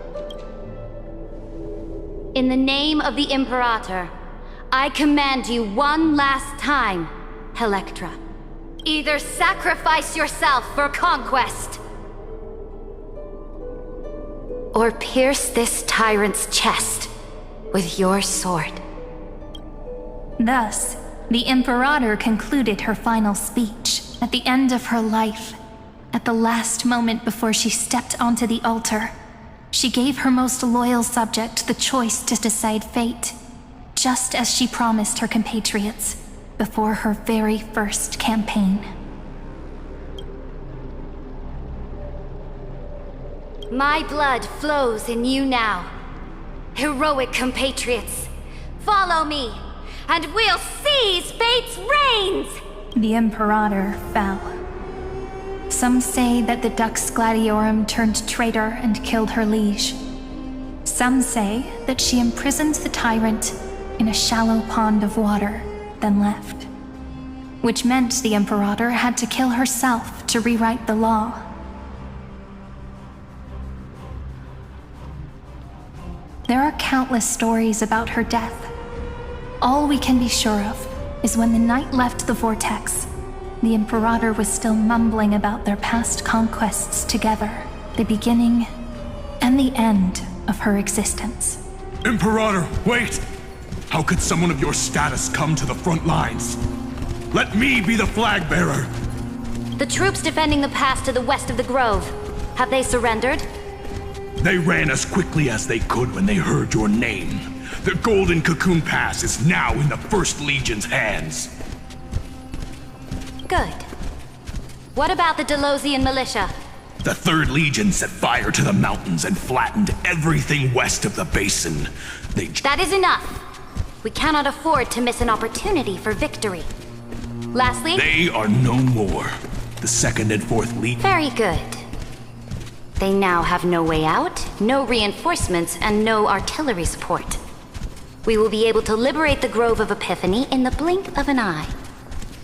In the name of the Imperator, I command you one last time, Electra. Either sacrifice yourself for conquest, or pierce this tyrant's chest with your sword. Thus, the Imperator concluded her final speech at the end of her life. At the last moment before she stepped onto the altar, she gave her most loyal subject the choice to decide fate, just as she promised her compatriots before her very first campaign. My blood flows in you now. Heroic compatriots, follow me, and we'll seize fate's reins! The Imperator fell. Some say that the Dux Gladiorum turned traitor and killed her liege. Some say that she imprisoned the tyrant in a shallow pond of water, then left. Which meant the Imperator had to kill herself to rewrite the law. There are countless stories about her death. All we can be sure of is when the knight left the vortex, the Imperator was still mumbling about their past conquests together, the beginning and the end of her existence. Imperator, wait! How could someone of your status come to the front lines? Let me be the flag bearer! The troops defending the pass to the west of the grove, have they surrendered? They ran as quickly as they could when they heard your name. The Golden Cocoon Pass is now in the First Legion's hands. Good. What about the Delosian militia? The Third Legion set fire to the mountains and flattened everything west of the basin. That is enough. We cannot afford to miss an opportunity for victory. Lastly... They are no more. The Second and Fourth Legion... Very good. They now have no way out, no reinforcements, and no artillery support. We will be able to liberate the Grove of Epiphany in the blink of an eye.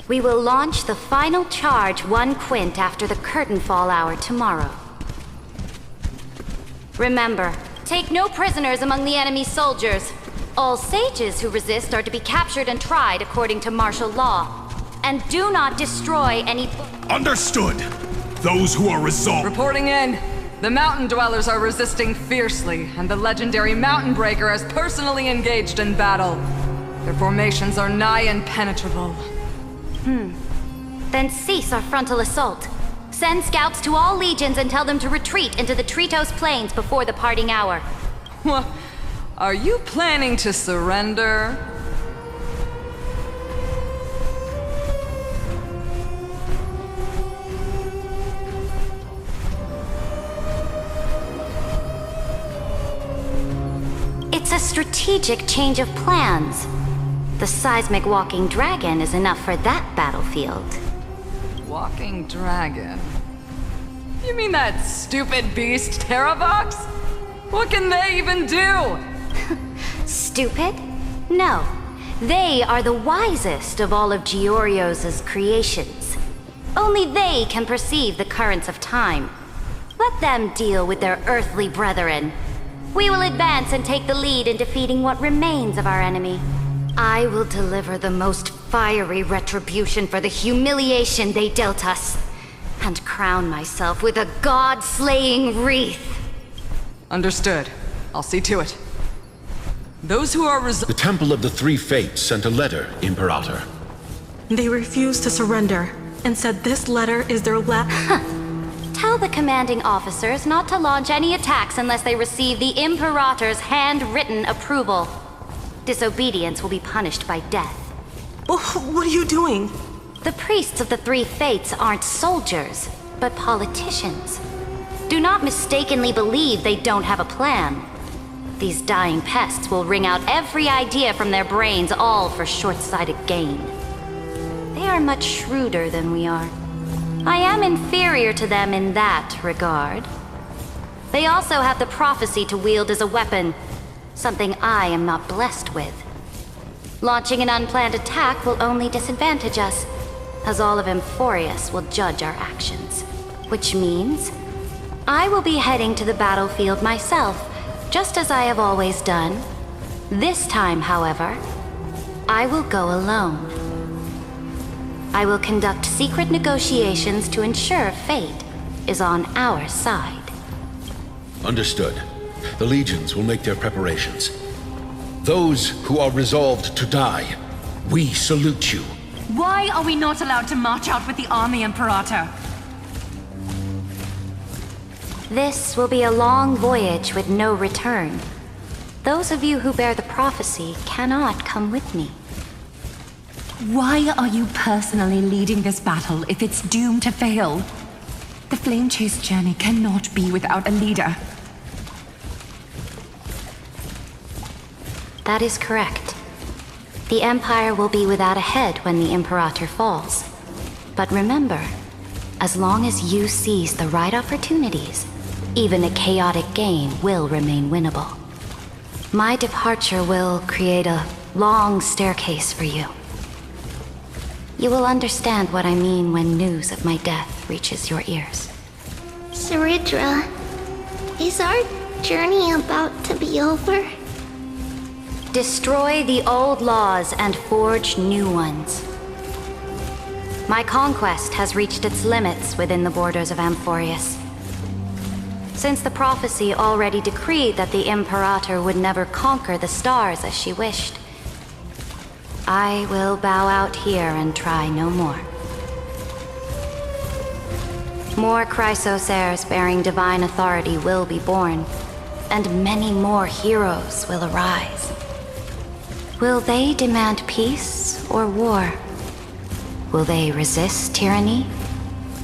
We will launch the final charge 1 quint after the curtain fall hour tomorrow. Remember, take no prisoners among the enemy's soldiers. All sages who resist are to be captured and tried according to martial law. And do not destroy any... Understood! Those who are resolved... Reporting in. The mountain dwellers are resisting fiercely, and the legendary Mountain Breaker has personally engaged in battle. Their formations are nigh impenetrable. Then cease our frontal assault. Send scouts to all legions and tell them to retreat into the Tritos Plains before the parting hour. What? Are you planning to surrender? It's a strategic change of plans. The seismic walking dragon is enough for that battlefield. Walking dragon? You mean that stupid beast, Terravox? What can they even do? Stupid? No. They are the wisest of all of Georios' creations. Only they can perceive the currents of time. Let them deal with their earthly brethren. We will advance and take the lead in defeating what remains of our enemy. I will deliver the most fiery retribution for the humiliation they dealt us, and crown myself with a god-slaying wreath. Understood. I'll see to it. Those who are The Temple of the Three Fates sent a letter, Imperator. They refused to surrender, and said this letter is their Tell the commanding officers not to launch any attacks unless they receive the Imperator's handwritten approval. Disobedience will be punished by death. What are you doing? The priests of the Three Fates aren't soldiers, but politicians. Do not mistakenly believe they don't have a plan. These dying pests will wring out every idea from their brains, all for short-sighted gain. They are much shrewder than we are. I am inferior to them in that regard. They also have the prophecy to wield as a weapon, something I am not blessed with. Launching an unplanned attack will only disadvantage us, as all of Amphorius will judge our actions. Which means I will be heading to the battlefield myself, just as I have always done. This time, however, I will go alone. I will conduct secret negotiations to ensure fate is on our side. Understood. The legions will make their preparations. Those who are resolved to die, we salute you. Why are we not allowed to march out with the army, Imperator? This will be a long voyage with no return. Those of you who bear the prophecy cannot come with me. Why are you personally leading this battle if it's doomed to fail? The Flame Chase journey cannot be without a leader. That is correct. The Empire will be without a head when the Imperator falls. But remember, as long as you seize the right opportunities, even a chaotic game will remain winnable. My departure will create a long staircase for you. You will understand what I mean when news of my death reaches your ears. Saridra, is our journey about to be over? Destroy the old laws and forge new ones. My conquest has reached its limits within the borders of Amphorius. Since the prophecy already decreed that the Imperator would never conquer the stars as she wished, I will bow out here and try no more. More Chrysos heirs bearing divine authority will be born, and many more heroes will arise. Will they demand peace or war? Will they resist tyranny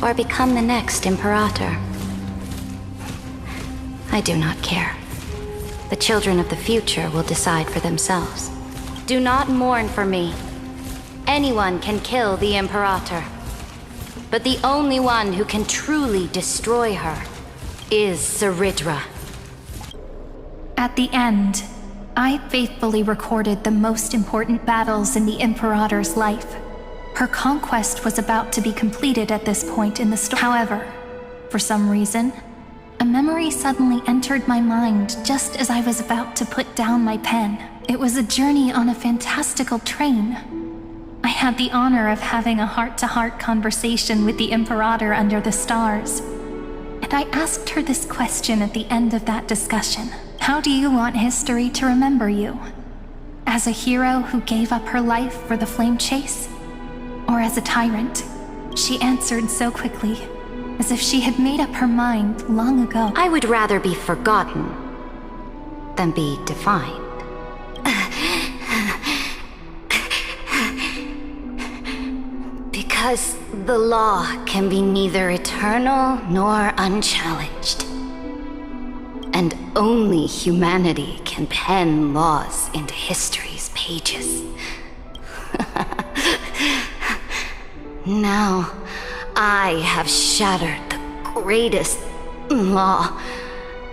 or become the next Imperator? I do not care. The children of the future will decide for themselves. Do not mourn for me. Anyone can kill the Imperator. But the only one who can truly destroy her is Saridra. At the end, I faithfully recorded the most important battles in the Imperator's life. Her conquest was about to be completed at this point in the story. However, for some reason, a memory suddenly entered my mind just as I was about to put down my pen. It was a journey on a fantastical train. I had the honor of having a heart-to-heart conversation with the Imperator under the stars. And I asked her this question at the end of that discussion. How do you want history to remember you? As a hero who gave up her life for the Flame Chase? Or as a tyrant? She answered so quickly, as if she had made up her mind long ago. I would rather be forgotten than be defined. Because the law can be neither eternal nor unchallenged. And only humanity can pen laws into history's pages. Now, I have shattered the greatest law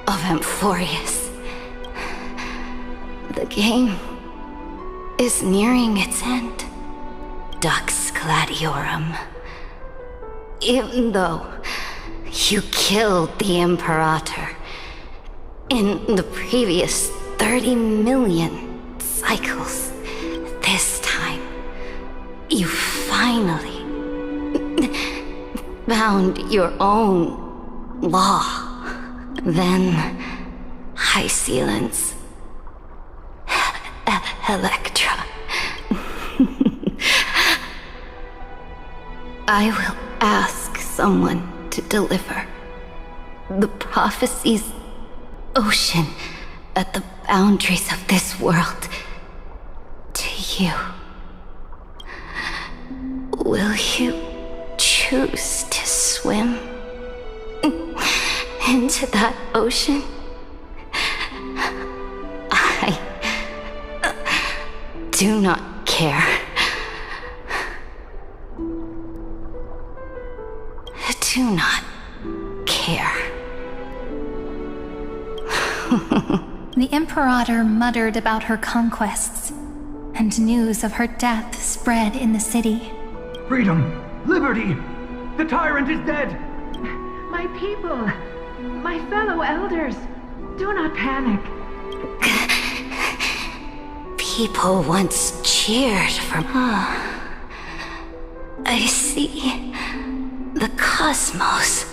of Amphorius. The game is nearing its end. Dux Gladiorum. Even though you killed the Imperator in the previous 30 million cycles, this time, you finally found your own law. Then, High Sealants, Electra. I will ask someone to deliver the prophecy's ocean at the boundaries of this world to you. Will you choose to swim into that ocean? do not care. Do not care. The Imperator muttered about her conquests, and news of her death spread in the city. Freedom! Liberty! The tyrant is dead! My people, my fellow elders, do not panic. People once cheered for... I see the cosmos.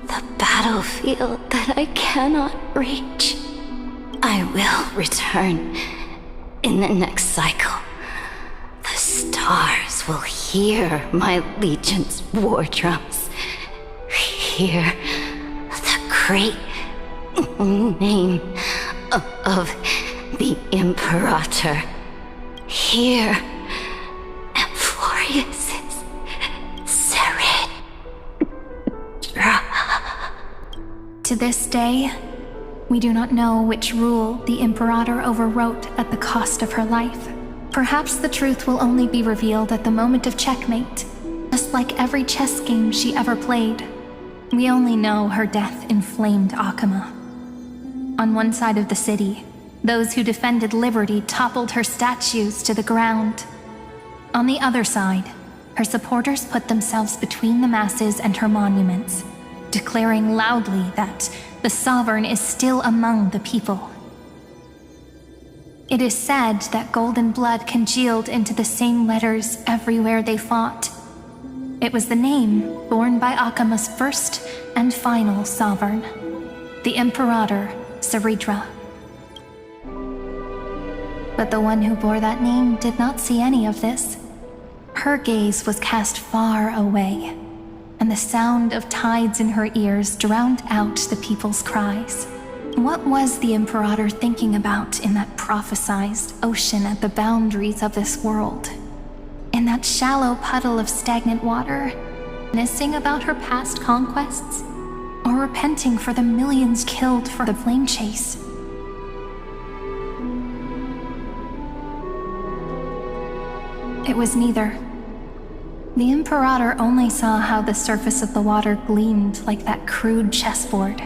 The battlefield that I cannot reach. I will return in the next cycle. The stars will hear my legion's war drums. Hear the great name of the Imperator. Hear Amphorius's Serid. To this day, we do not know which rule the Imperator overwrote at the cost of her life. Perhaps the truth will only be revealed at the moment of checkmate, just like every chess game she ever played. We only know her death inflamed Akama. On one side of the city, those who defended liberty toppled her statues to the ground. On the other side, her supporters put themselves between the masses and her monuments, declaring loudly that the Sovereign is still among the people. It is said that golden blood congealed into the same letters everywhere they fought. It was the name borne by Akama's first and final sovereign, the Imperator Saridra. But the one who bore that name did not see any of this. Her gaze was cast far away, and the sound of tides in her ears drowned out the people's cries. What was the Imperator thinking about in that prophesized ocean at the boundaries of this world? In that shallow puddle of stagnant water, reminiscing about her past conquests, or repenting for the millions killed for the flame chase? It was neither. The Imperator only saw how the surface of the water gleamed like that crude chessboard,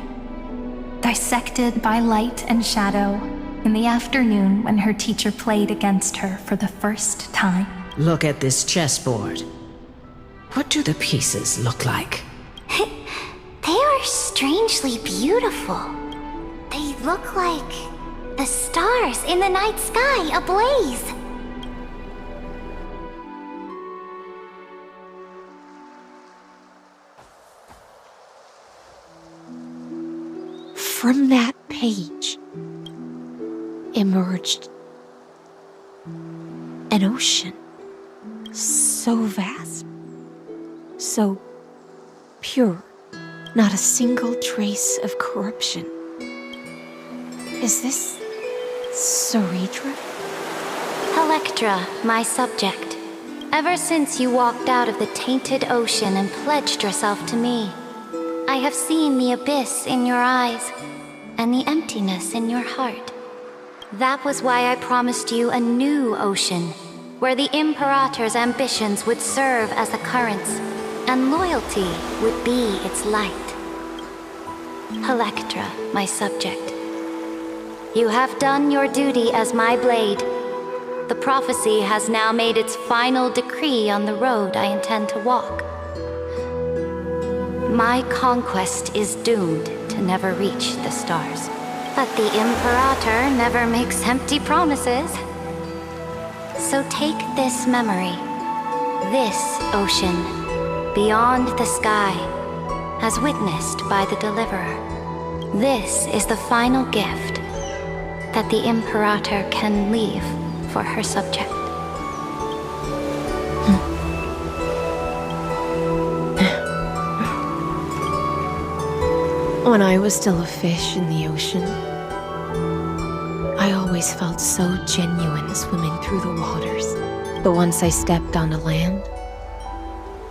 dissected by light and shadow in the afternoon when her teacher played against her for the first time. Look at this chessboard. What do the pieces look like? They are strangely beautiful. They look like the stars in the night sky ablaze. From that page emerged an ocean so vast, so pure, not a single trace of corruption. Is this Saridra? Electra, my subject. Ever since you walked out of the tainted ocean and pledged yourself to me, I have seen the abyss in your eyes and the emptiness in your heart. That was why I promised you a new ocean, where the Imperator's ambitions would serve as the currents, and loyalty would be its light. Electra, my subject. You have done your duty as my blade. The prophecy has now made its final decree on the road I intend to walk. My conquest is doomed to never reach the stars. But the Imperator never makes empty promises. So take this memory, this ocean, beyond the sky, as witnessed by the Deliverer. This is the final gift that the Imperator can leave for her subject. When I was still a fish in the ocean, I always felt so genuine swimming through the waters. But once I stepped onto land,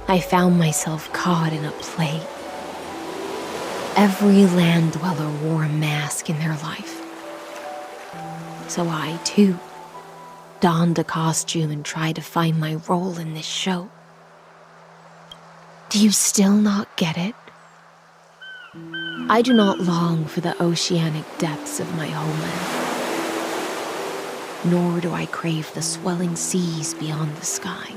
I found myself caught in a play. Every land dweller wore a mask in their life. So I, too, donned a costume and tried to find my role in this show. Do you still not get it? I do not long for the oceanic depths of my homeland, nor do I crave the swelling seas beyond the sky.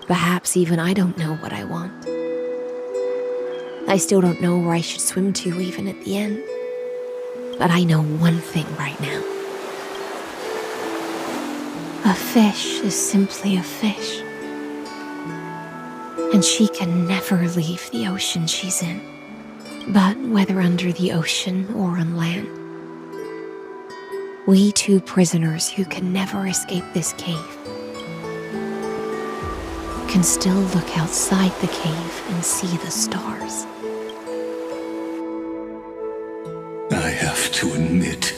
Perhaps even I don't know what I want. I still don't know where I should swim to even at the end. But I know one thing right now. A fish is simply a fish. And she can never leave the ocean she's in. But whether under the ocean or on land, we two prisoners who can never escape this cave can still look outside the cave and see the stars. I have to admit,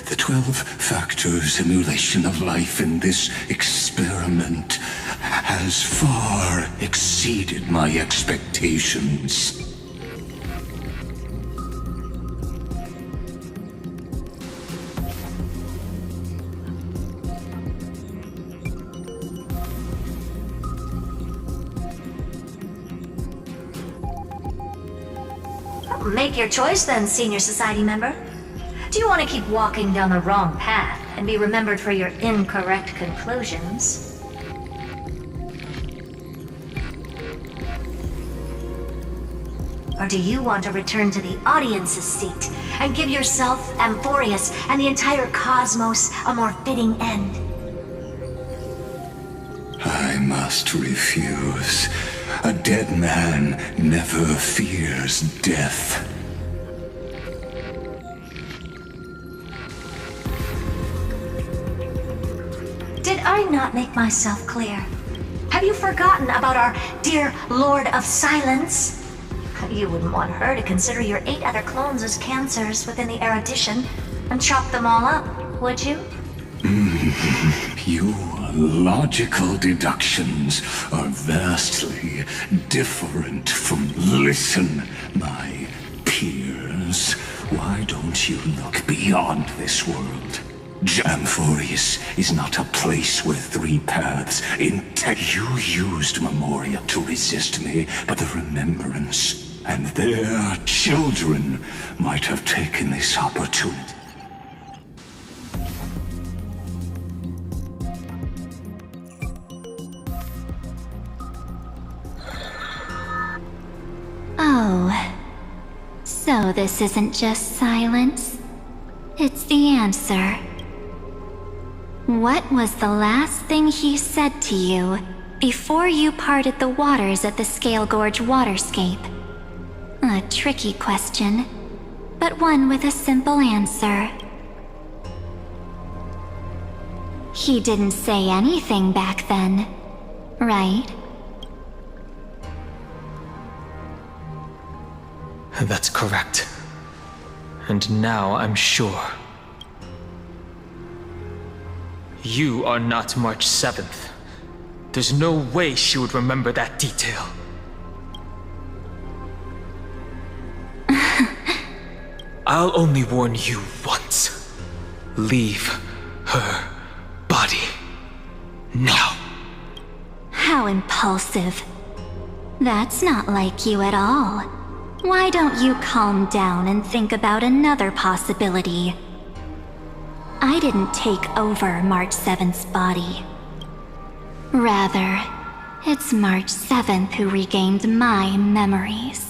the 12-factor simulation of life in this experiment has far exceeded my expectations. Make your choice then, Senior Society member. Do you want to keep walking down the wrong path and be remembered for your incorrect conclusions? Or do you want to return to the audience's seat and give yourself, Amphorius, and the entire cosmos a more fitting end? I must refuse. A dead man never fears death. Did I not make myself clear? Have you forgotten about our dear Lord of Silence? You wouldn't want her to consider your 8 other clones as cancers within the erudition and chop them all up, would you? Your logical deductions are vastly different from listen, my peers. Why don't you look beyond this world? Amphorius is not a place where 3 paths You used Memoria to resist me, but the remembrance and their children might have taken this opportunity. Oh, so this isn't just silence. It's the answer. What was the last thing he said to you before you parted the waters at the Scale Gorge waterscape? A tricky question, but one with a simple answer. He didn't say anything back then, right? That's correct. And now I'm sure. You are not March 7th. There's no way she would remember that detail. I'll only warn you once. Leave her body now. How impulsive. That's not like you at all. Why don't you calm down and think about another possibility? I didn't take over March 7th's body. Rather, it's March 7th who regained my memories.